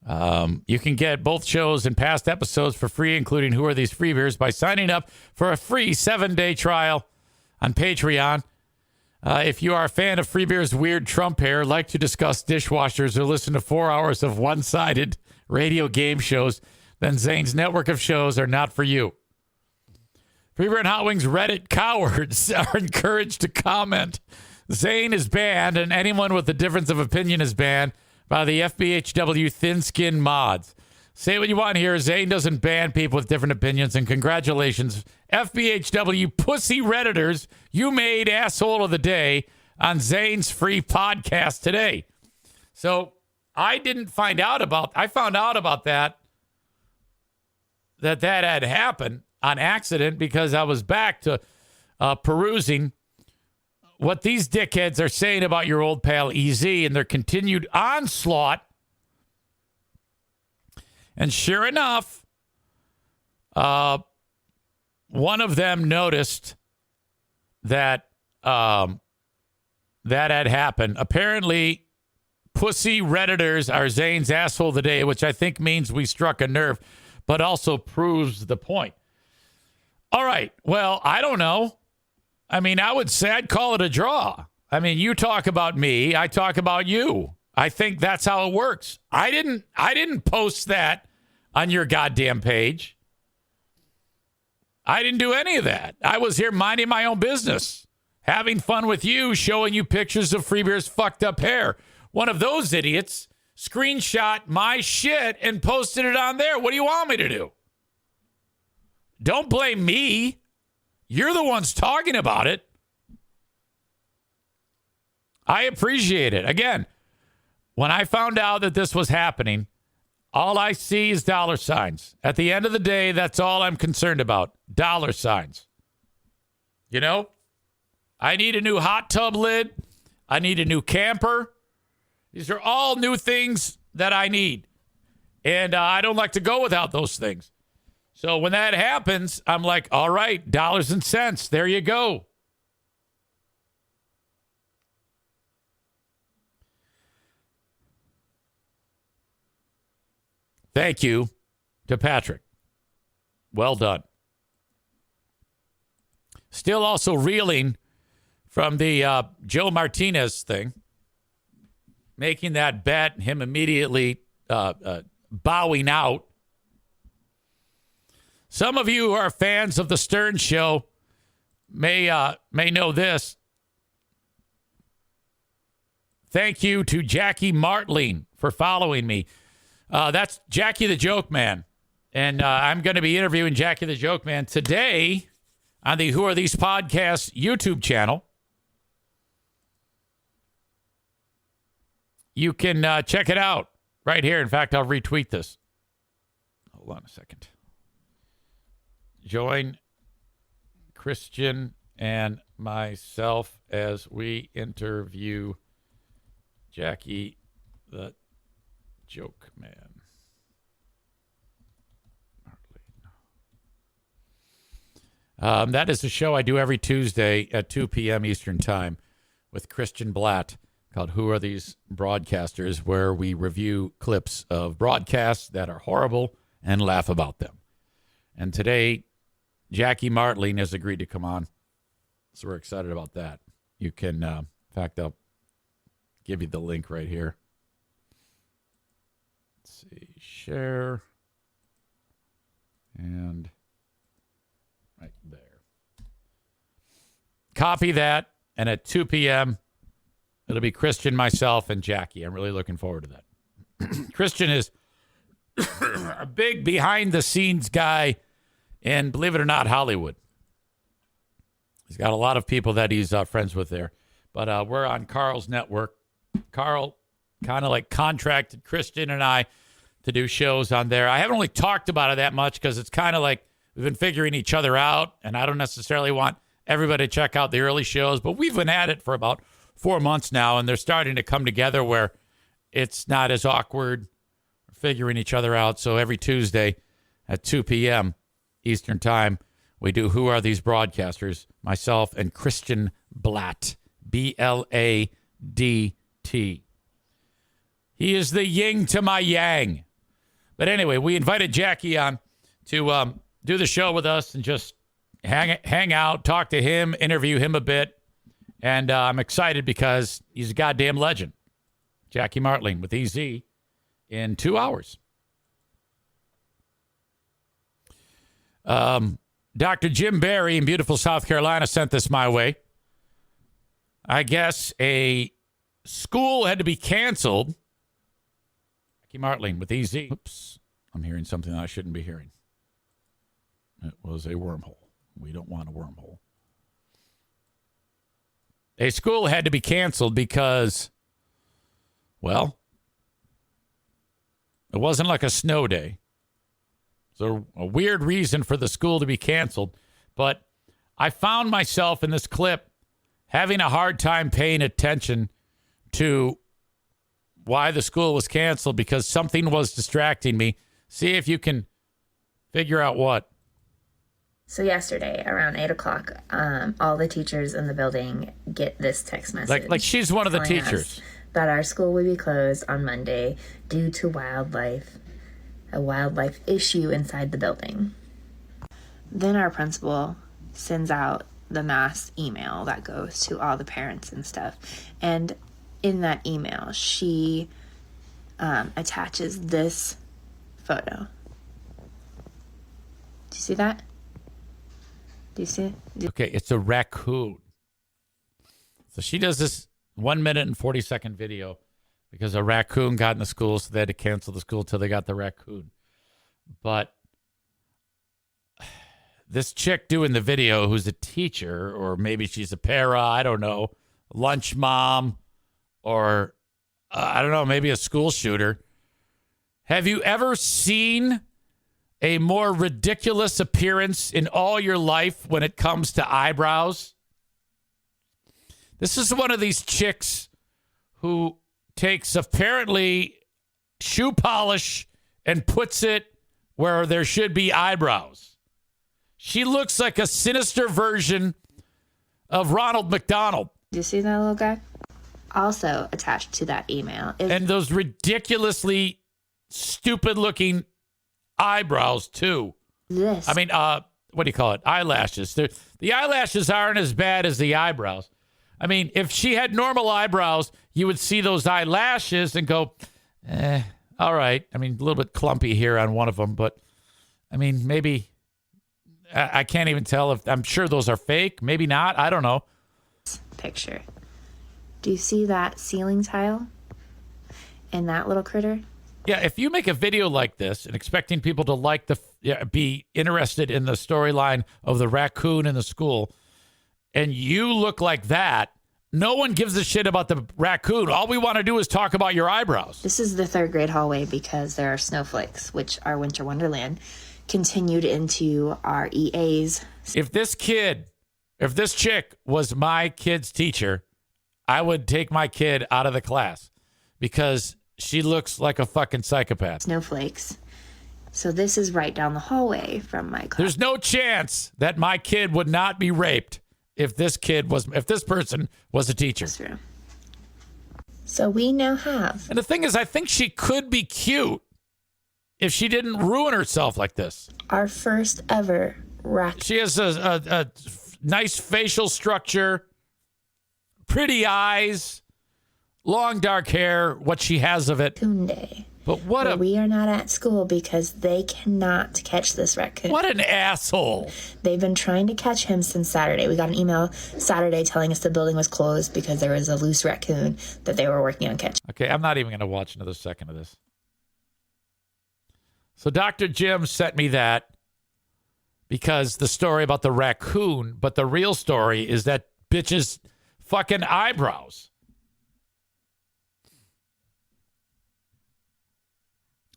You can get both shows and past episodes for free, including Who Are These Free Beers, by signing up for a free 7-day trial on Patreon. If you are a fan of Free Beer's weird Trump hair, like to discuss dishwashers, or listen to 4 hours of one-sided radio game shows, then Zane's network of shows are not for you. Free Beer and Hot Wings Reddit cowards are encouraged to comment. Zane is banned, and anyone with a difference of opinion is banned by the FBHW thin-skin mods. Say what you want here. Zane doesn't ban people with different opinions, and congratulations, FBHW pussy Redditors. You made asshole of the day on Zane's free podcast today. So I found out about that had happened on accident because I was back to perusing what these dickheads are saying about your old pal EZ and their continued onslaught. And sure enough, one of them noticed that that had happened. Apparently, pussy Redditors are Zane's asshole of the day, which I think means we struck a nerve, but also proves the point. All right. Well, I don't know. I mean, I would say I'd call it a draw. I mean, you talk about me, I talk about you. I think that's how it works. I didn't post that on your goddamn page. I didn't do any of that. I was here minding my own business, having fun with you, showing you pictures of Free Beer's fucked up hair. One of those idiots screenshot my shit and posted it on there. What do you want me to do? Don't blame me. You're the ones talking about it. I appreciate it. Again, when I found out that this was happening, all I see is dollar signs. At the end of the day, that's all I'm concerned about. Dollar signs. You know? I need a new hot tub lid. I need a new camper. These are all new things that I need. And I don't like to go without those things. So when that happens, I'm like, all right, dollars and cents. There you go. Thank you to Patrick. Well done. Still also reeling from the Joe Martinez thing. Making that bet, him immediately bowing out. Some of you who are fans of the Stern Show may know this. Thank you to Jackie Martling for following me. That's Jackie the Joke Man. And I'm going to be interviewing Jackie the Joke Man today on the Who Are These Podcasts YouTube channel. You can check it out right here. In fact, I'll retweet this. Hold on a second. Join Christian and myself as we interview Jackie the Joke Man. That is a show I do every Tuesday at 2 p.m. Eastern Time with Christian Blatt called Who Are These Broadcasters, where we review clips of broadcasts that are horrible and laugh about them. And today, Jackie Martling has agreed to come on. So we're excited about that. You can, in fact, I'll give you the link right here. Let's see, share. And right there. Copy that. And at 2 p.m., it'll be Christian, myself, and Jackie. I'm really looking forward to that. Christian is a big behind-the-scenes guy in, believe it or not, Hollywood. He's got a lot of people that he's friends with there. But we're on Carl's network. Carl kind of like contracted Christian and I to do shows on there. I haven't really talked about it that much because it's kind of like we've been figuring each other out, and I don't necessarily want everybody to check out the early shows, but we've been at it for about 4 months now, and they're starting to come together where it's not as awkward figuring each other out. So every Tuesday at 2 p.m. Eastern Time, we do Who Are These Broadcasters? Myself and Christian Blatt, Bladt. He is the yin to my yang. But anyway, we invited Jackie on to do the show with us and just hang out, talk to him, interview him a bit. And I'm excited because he's a goddamn legend. Jackie Martling with EZ in 2 hours. Dr. Jim Barry in beautiful South Carolina sent this my way. I guess a school had to be canceled. Jackie Martling with EZ. Oops, I'm hearing something I shouldn't be hearing. It was a wormhole. We don't want a wormhole. A school had to be canceled because, well, it wasn't like a snow day. So a weird reason for the school to be canceled. But I found myself in this clip having a hard time paying attention to why the school was canceled because something was distracting me. See if you can figure out what. So yesterday around 8 o'clock, all the teachers in the building get this text message. Like she's one of the teachers. That our school will be closed on Monday due to a wildlife issue inside the building. Then our principal sends out the mass email that goes to all the parents and stuff. And in that email, she attaches this photo. Do you see that? Do you see it? Okay, it's a raccoon. So she does this 1 minute and 40-second video because a raccoon got in the school, so they had to cancel the school till they got the raccoon. But this chick doing the video, who's a teacher, or maybe she's a para, I don't know, lunch mom, or I don't know, maybe a school shooter. Have you ever seen a more ridiculous appearance in all your life when it comes to eyebrows? This is one of these chicks who takes apparently shoe polish and puts it where there should be eyebrows. She looks like a sinister version of Ronald McDonald. Do you see that little guy? Also attached to that email is... And those ridiculously stupid-looking eyebrows, too. This. I mean, what do you call it? Eyelashes. The eyelashes aren't as bad as the eyebrows. I mean, if she had normal eyebrows, you would see those eyelashes and go, all right. I mean, a little bit clumpy here on one of them, but I mean, maybe I can't even tell if I'm sure those are fake. Maybe not. I don't know. Picture. Do you see that ceiling tile and that little critter? Yeah, if you make a video like this and expecting people to be interested in the storyline of the raccoon in the school, and you look like that, no one gives a shit about the raccoon. All we want to do is talk about your eyebrows. This is the third grade hallway because there are snowflakes, which our winter wonderland continued into our EAs. If this chick was my kid's teacher, I would take my kid out of the class because she looks like a fucking psychopath. Snowflakes. So this is right down the hallway from my class. There's no chance that my kid would not be raped if this person was a teacher. That's true. So we now have. And the thing is, I think she could be cute if she didn't ruin herself like this. Our first ever raccoon. She has a nice facial structure, pretty eyes, long dark hair, what she has of it. Raccoon Day. But we are not at school because they cannot catch this raccoon. What an asshole. They've been trying to catch him since Saturday. We got an email Saturday telling us the building was closed because there was a loose raccoon that they were working on catching. Okay, I'm not even going to watch another second of this. So Dr. Jim sent me that because the story about the raccoon, but the real story is that bitch's fucking eyebrows.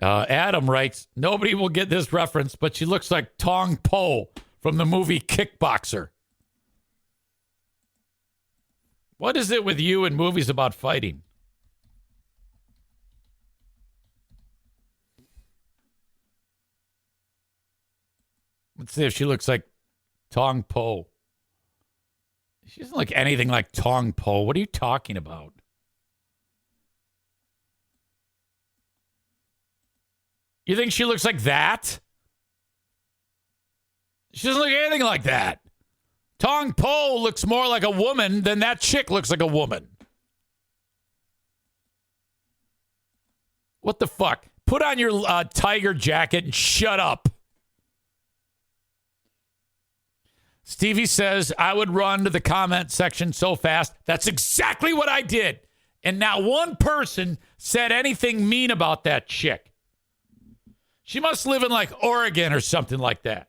Adam writes, nobody will get this reference, but she looks like Tong Po from the movie Kickboxer. What is it with you and movies about fighting? Let's see if she looks like Tong Po. She doesn't look anything like Tong Po. What are you talking about? You think she looks like that? She doesn't look anything like that. Tong Po looks more like a woman than that chick looks like a woman. What the fuck? Put on your tiger jacket and shut up. Stevie says, I would run to the comment section so fast. That's exactly what I did. And not one person said anything mean about that chick. She must live in like Oregon or something like that.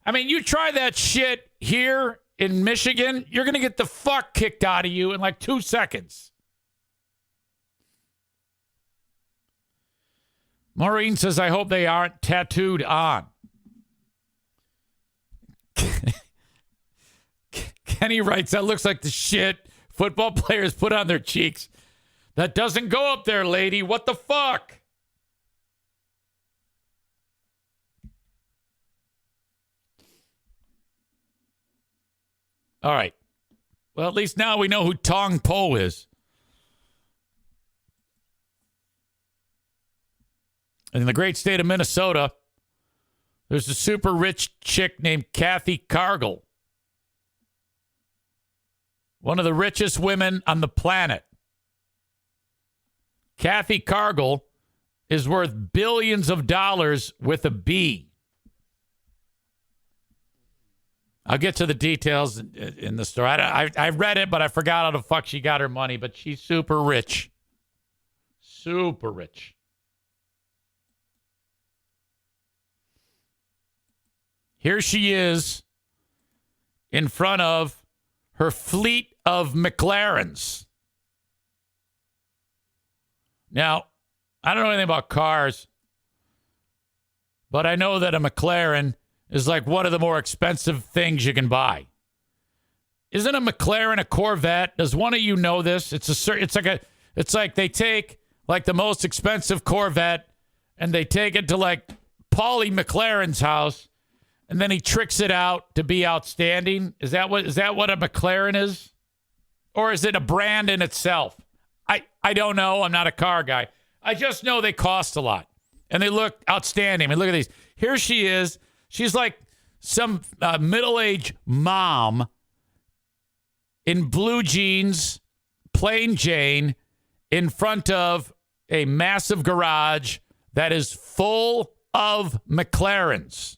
I mean, you try that shit here in Michigan, you're going to get the fuck kicked out of you in like 2 seconds. Maureen says, I hope they aren't tattooed on. Kenny writes, that looks like the shit football players put on their cheeks. That doesn't go up there, lady. What the fuck? All right. Well, at least now we know who Tong Po is. In the great state of Minnesota, there's a super rich chick named Kathy Cargill. One of the richest women on the planet. Kathy Cargill is worth billions of dollars with a B. I'll get to the details in the story. I read it, but I forgot how the fuck she got her money. But she's super rich. Super rich. Here she is in front of her fleet of McLarens. Now, I don't know anything about cars, but I know that a McLaren is like one of the more expensive things you can buy. Isn't a McLaren a Corvette? Does one of you know this? It's like they take like the most expensive Corvette and they take it to like Paulie McLaren's house, and then he tricks it out to be outstanding. Is that what a McLaren is? Or is it a brand in itself? I don't know. I'm not a car guy. I just know they cost a lot and they look outstanding. I mean, look at these. Here she is. She's like some middle-aged mom in blue jeans, plain Jane, in front of a massive garage that is full of McLarens.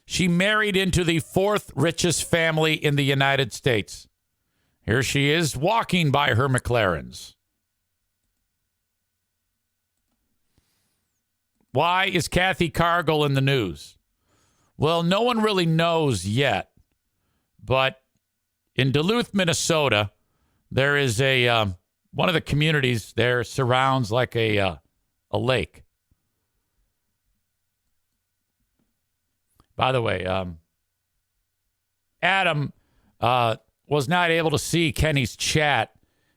She married into the fourth richest family in the United States. Here she is walking by her McLarens. Why is Kathy Cargill in the news? Well, no one really knows yet. But in Duluth, Minnesota, there is one of the communities there surrounds like a lake. By the way, Adam was not able to see Kenny's chat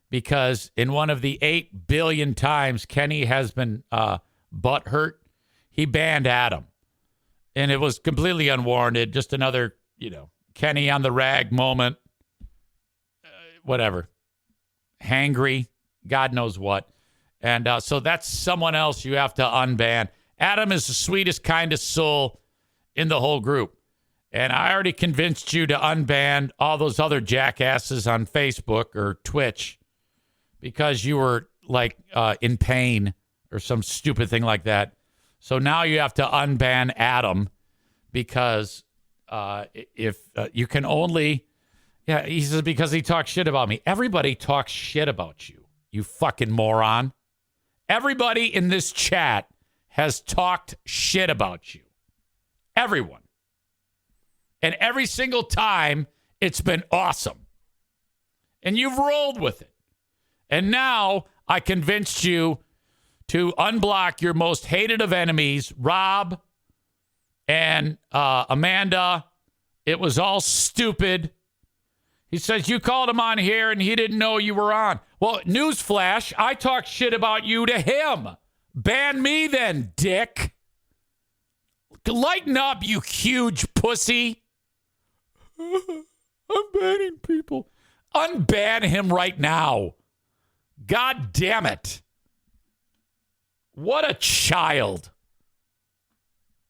because in one of the 8 billion times Kenny has been butthurt, he banned Adam. And it was completely unwarranted. Just another, Kenny on the rag moment. Whatever. Hangry. God knows what. And so that's someone else you have to unban. Adam is the sweetest, kindest soul in the whole group. And I already convinced you to unban all those other jackasses on Facebook or Twitch because you were like in pain or some stupid thing like that. So now you have to unban Adam because if you can only, he says because he talks shit about me. Everybody talks shit about you, you fucking moron. Everybody in this chat has talked shit about you. Everyone. And every single time, it's been awesome. And you've rolled with it. And now I convinced you to unblock your most hated of enemies, Rob and Amanda. It was all stupid. He says, you called him on here and he didn't know you were on. Well, newsflash, I talked shit about you to him. Ban me then, dick. Lighten up, you huge pussy. I'm banning people. Unban him right now. God damn it. What a child.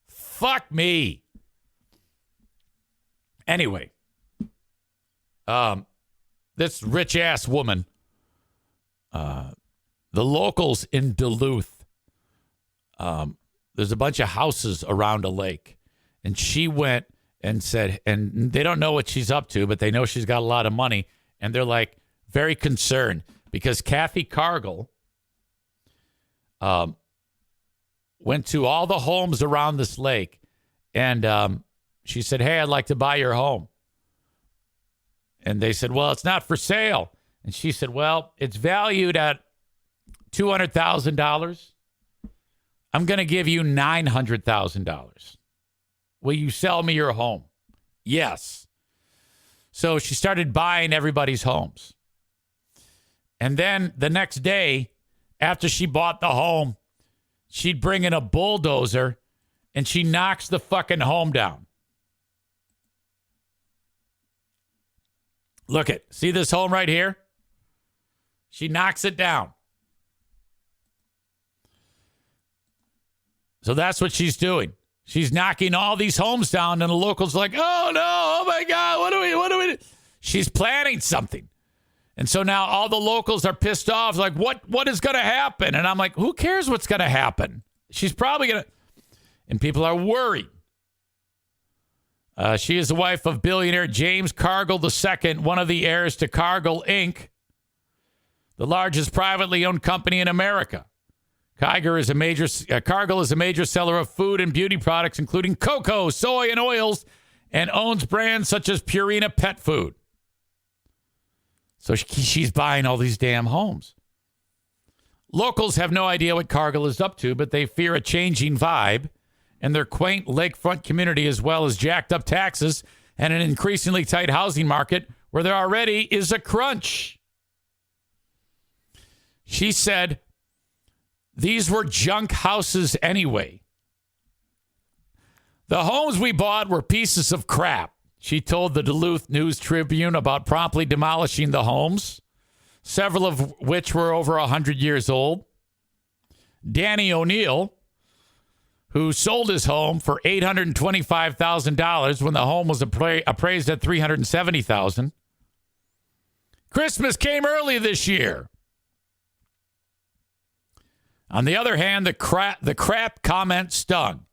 Fuck me. Anyway, this rich ass woman, the locals in Duluth, there's a bunch of houses around a lake, and she went and said, and they don't know what she's up to, but they know she's got a lot of money, and they're like very concerned because Kathy Cargill went to all the homes around this lake, and she said, hey, I'd like to buy your home. And they said, well, it's not for sale. And she said, well, it's valued at $200,000. I'm going to give you $900,000. Will you sell me your home? Yes. So she started buying everybody's homes. And then the next day, after she bought the home, she'd bring in a bulldozer and she knocks the fucking home down. Look at, see this home right here? She knocks it down. So that's what she's doing. She's knocking all these homes down, and the locals are like, oh no, oh my God, what do we do? She's planning something. And so now all the locals are pissed off, like, what is going to happen? And I'm like, who cares what's going to happen? She's probably going to, and people are worried. She is the wife of billionaire James Cargill II, one of the heirs to Cargill, Inc., the largest privately owned company in America. Cargill is a major seller of food and beauty products, including cocoa, soy, and oils, and owns brands such as Purina Pet Food. So she's buying all these damn homes. Locals have no idea what Cargill is up to, but they fear a changing vibe and their quaint lakefront community, as well as jacked up taxes and an increasingly tight housing market where there already is a crunch. She said, these were junk houses anyway. The homes we bought were pieces of crap. She told the Duluth News Tribune about promptly demolishing the homes, several of which were over 100 years old. Danny O'Neill, who sold his home for $825,000 when the home was appraised at $370,000. Christmas came early this year. On the other hand, the crap comment stung.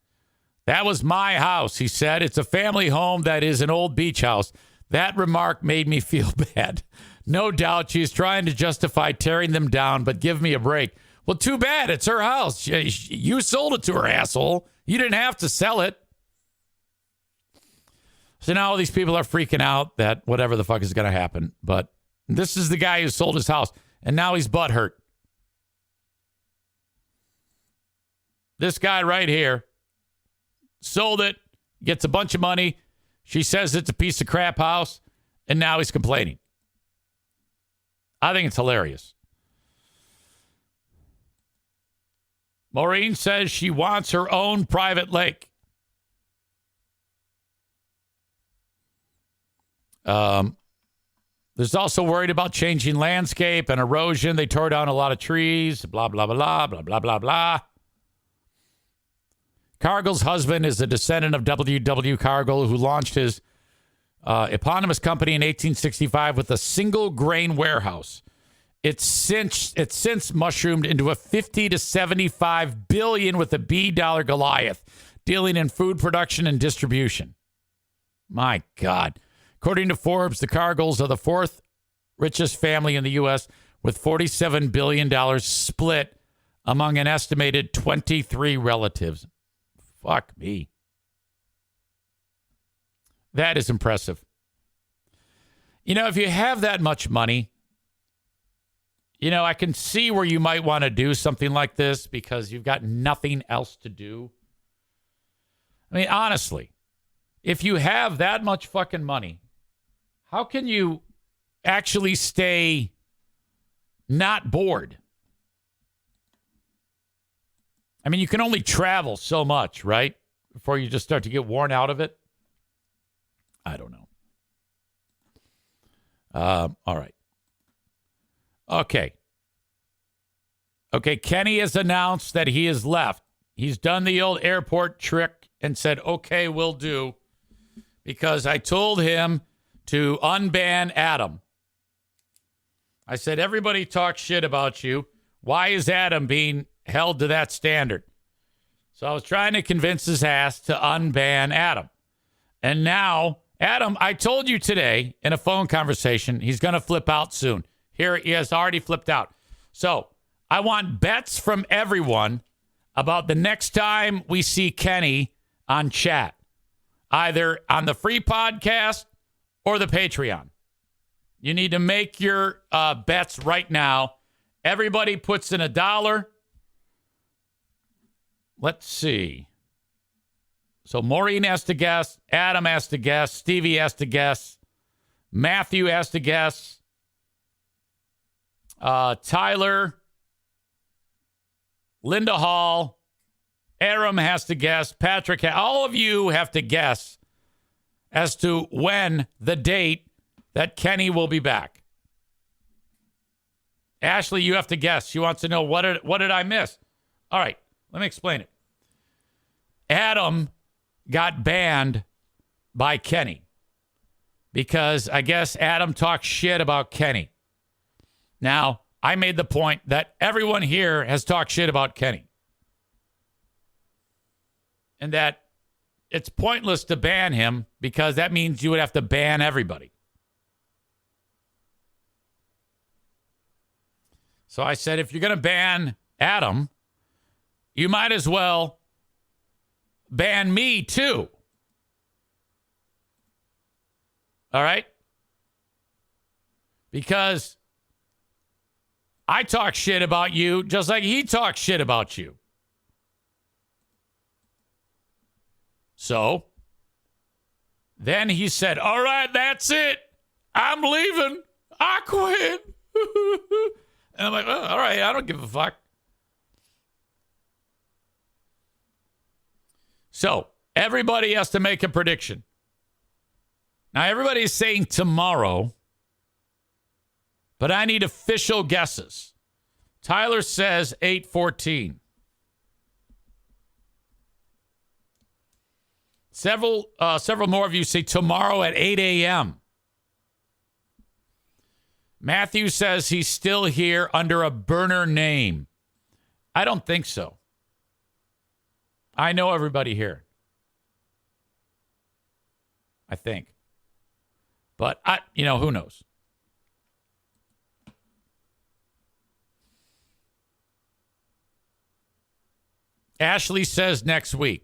That was my house, he said. It's a family home that is an old beach house. That remark made me feel bad. No doubt she's trying to justify tearing them down, but give me a break. Well, too bad. It's her house. You sold it to her, asshole. You didn't have to sell it. So now all these people are freaking out that whatever the fuck is going to happen. But this is the guy who sold his house, and now he's butthurt. This guy right here sold it, gets a bunch of money. She says it's a piece of crap house, and now he's complaining. I think it's hilarious. Maureen says she wants her own private lake. There's also worried about changing landscape and erosion. They tore down a lot of trees, blah, blah, blah, blah, blah, blah, blah. Cargill's husband is a descendant of W.W. Cargill, who launched his eponymous company in 1865 with a single grain warehouse. It's since mushroomed into a 50 to 75 billion with a B dollar Goliath, dealing in food production and distribution. My God. According to Forbes, the Cargills are the fourth richest family in the U.S. with $47 billion split among an estimated 23 relatives. Fuck me. That is impressive. You know, if you have that much money, you know, I can see where you might want to do something like this because you've got nothing else to do. I mean, honestly, if you have that much fucking money, how can you actually stay not bored? I mean, you can only travel so much, right? Before you just start to get worn out of it. I don't know. All right. Okay, Kenny has announced that he has left. He's done the old airport trick and said, okay, will do. Because I told him to unban Adam. I said, everybody talks shit about you. Why is Adam being held to that standard? So I was trying to convince his ass to unban Adam. And now, Adam, I told you today in a phone conversation, he's going to flip out soon. Here he has already flipped out. So I want bets from everyone about the next time we see Kenny on chat, either on the free podcast or the Patreon. You need to make your bets right now. Everybody puts in $1. Let's see. So Maureen has to guess. Adam has to guess. Stevie has to guess. Matthew has to guess. Tyler. Linda Hall. Aram has to guess. Patrick. All of you have to guess as to when the date that Kenny will be back. Ashley, you have to guess. She wants to know what did I miss? All right, let me explain it. Adam got banned by Kenny because I guess Adam talked shit about Kenny. Now, I made the point that everyone here has talked shit about Kenny. And that it's pointless to ban him because that means you would have to ban everybody. So I said, if you're going to ban Adam, you might as well ban me too. All right? Because I talk shit about you just like he talks shit about you. So then he said, all right, that's it. I'm leaving. I quit. And I'm like, oh, all right, I don't give a fuck. So everybody has to make a prediction. Now, everybody's saying tomorrow, but I need official guesses. Tyler says 8:14. Several more of you say tomorrow at 8 a.m. Matthew says he's still here under a burner name. I don't think so. I know everybody here. I think. But, who knows? Ashley says next week.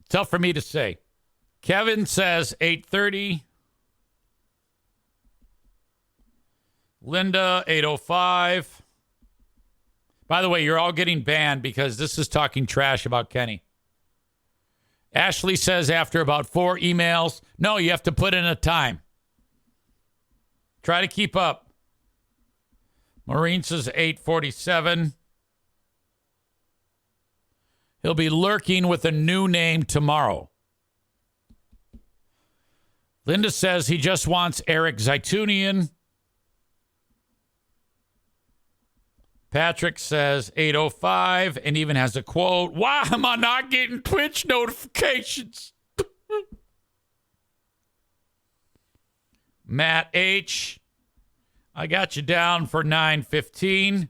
Tough for me to say. Kevin says 8:30. Linda, 8:05. By the way, you're all getting banned because this is talking trash about Kenny. Ashley says after about 4 emails, no, you have to put in a time. Try to keep up. Maureen says 8:47. He'll be lurking with a new name tomorrow. Linda says he just wants Eric Zaitunian. Patrick says 8:05 and even has a quote. Why am I not getting Twitch notifications? Matt H. I got you down for 9:15.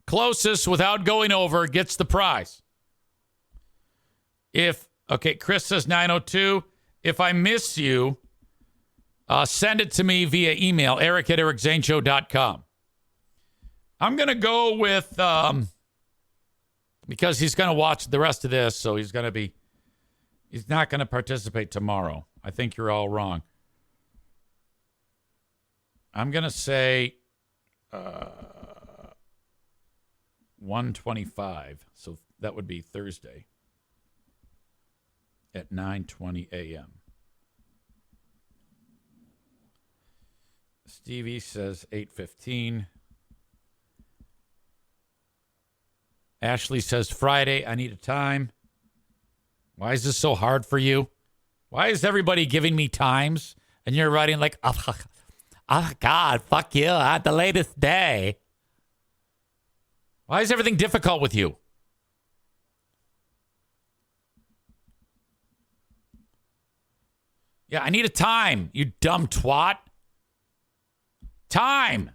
Closest without going over gets the prize. Chris says 9:02. If I miss you, send it to me via email, eric@ericzaneshow.com. I'm going to go with Because he's going to watch the rest of this, so he's not going to participate tomorrow. I think you're all wrong. I'm going to say 1:25, so that would be Thursday at 9:20 a.m. Stevie says 8:15. Ashley says Friday, I need a time. Why is this so hard for you? Why is everybody giving me times and you're writing like, oh God, fuck you, the latest day. Why is everything difficult with you? Yeah, I need a time, you dumb twat. Time.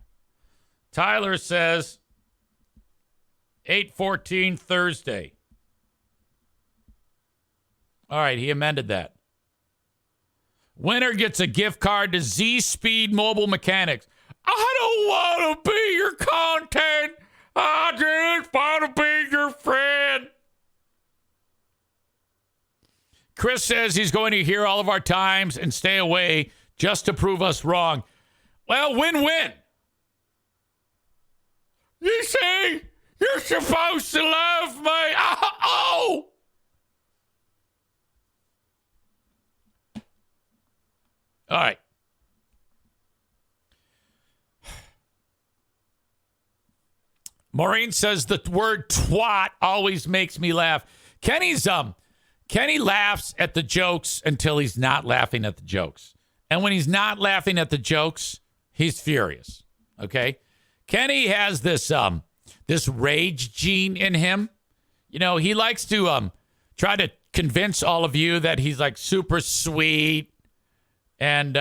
Tyler says 8:14 Thursday. All right, he amended that. Winner gets a gift card to Z-Speed Mobile Mechanics. I don't want to be your content. I just want to be your friend. Chris says he's going to hear all of our times and stay away just to prove us wrong. Well, win-win. You see, you're supposed to love me. Oh! All right. Maureen says the word twat always makes me laugh. Kenny laughs at the jokes until he's not laughing at the jokes. And when he's not laughing at the jokes, he's furious. Okay? Kenny has this rage gene in him. You know, he likes to try to convince all of you that he's like super sweet and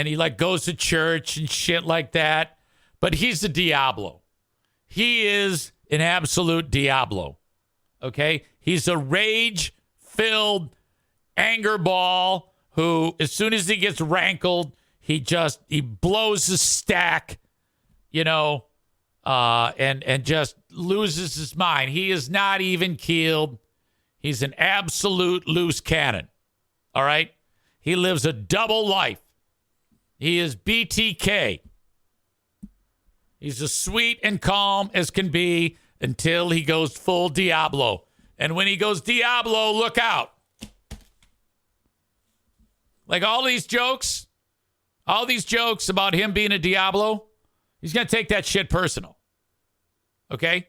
he like goes to church and shit like that. But he's a Diablo. He is an absolute Diablo. Okay? He's a rage-filled anger ball who, as soon as he gets rankled, he blows his stack, you know, and just loses his mind. He is not even keeled. He's an absolute loose cannon. All right? He lives a double life. He is BTK. He's as sweet and calm as can be until he goes full Diablo. And when he goes Diablo, look out. Like all these jokes about him being a Diablo, he's going to take that shit personal. Okay?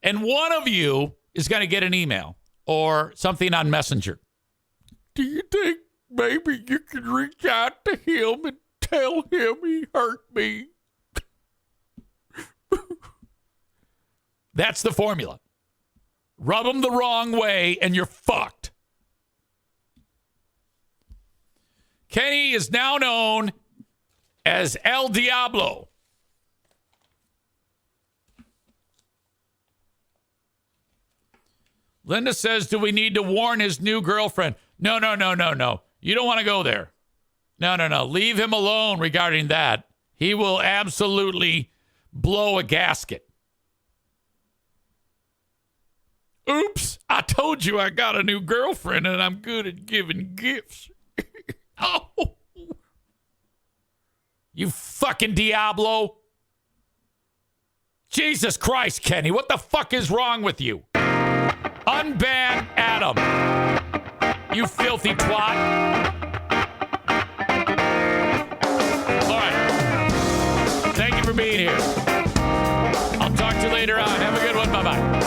And one of you is going to get an email or something on Messenger. Do you think maybe you can reach out to him and tell him he hurt me? That's the formula. Rub him the wrong way and you're fucked. Kenny is now known as El Diablo. Linda says, do we need to warn his new girlfriend? No. You don't want to go there. No. Leave him alone regarding that. He will absolutely blow a gasket. Oops, I told you I got a new girlfriend and I'm good at giving gifts. Oh. You fucking Diablo. Jesus Christ, Kenny, what the fuck is wrong with you? Unban Adam. You filthy twat. All right. Thank you for being here. I'll talk to you later on. Have a good one. Bye-bye.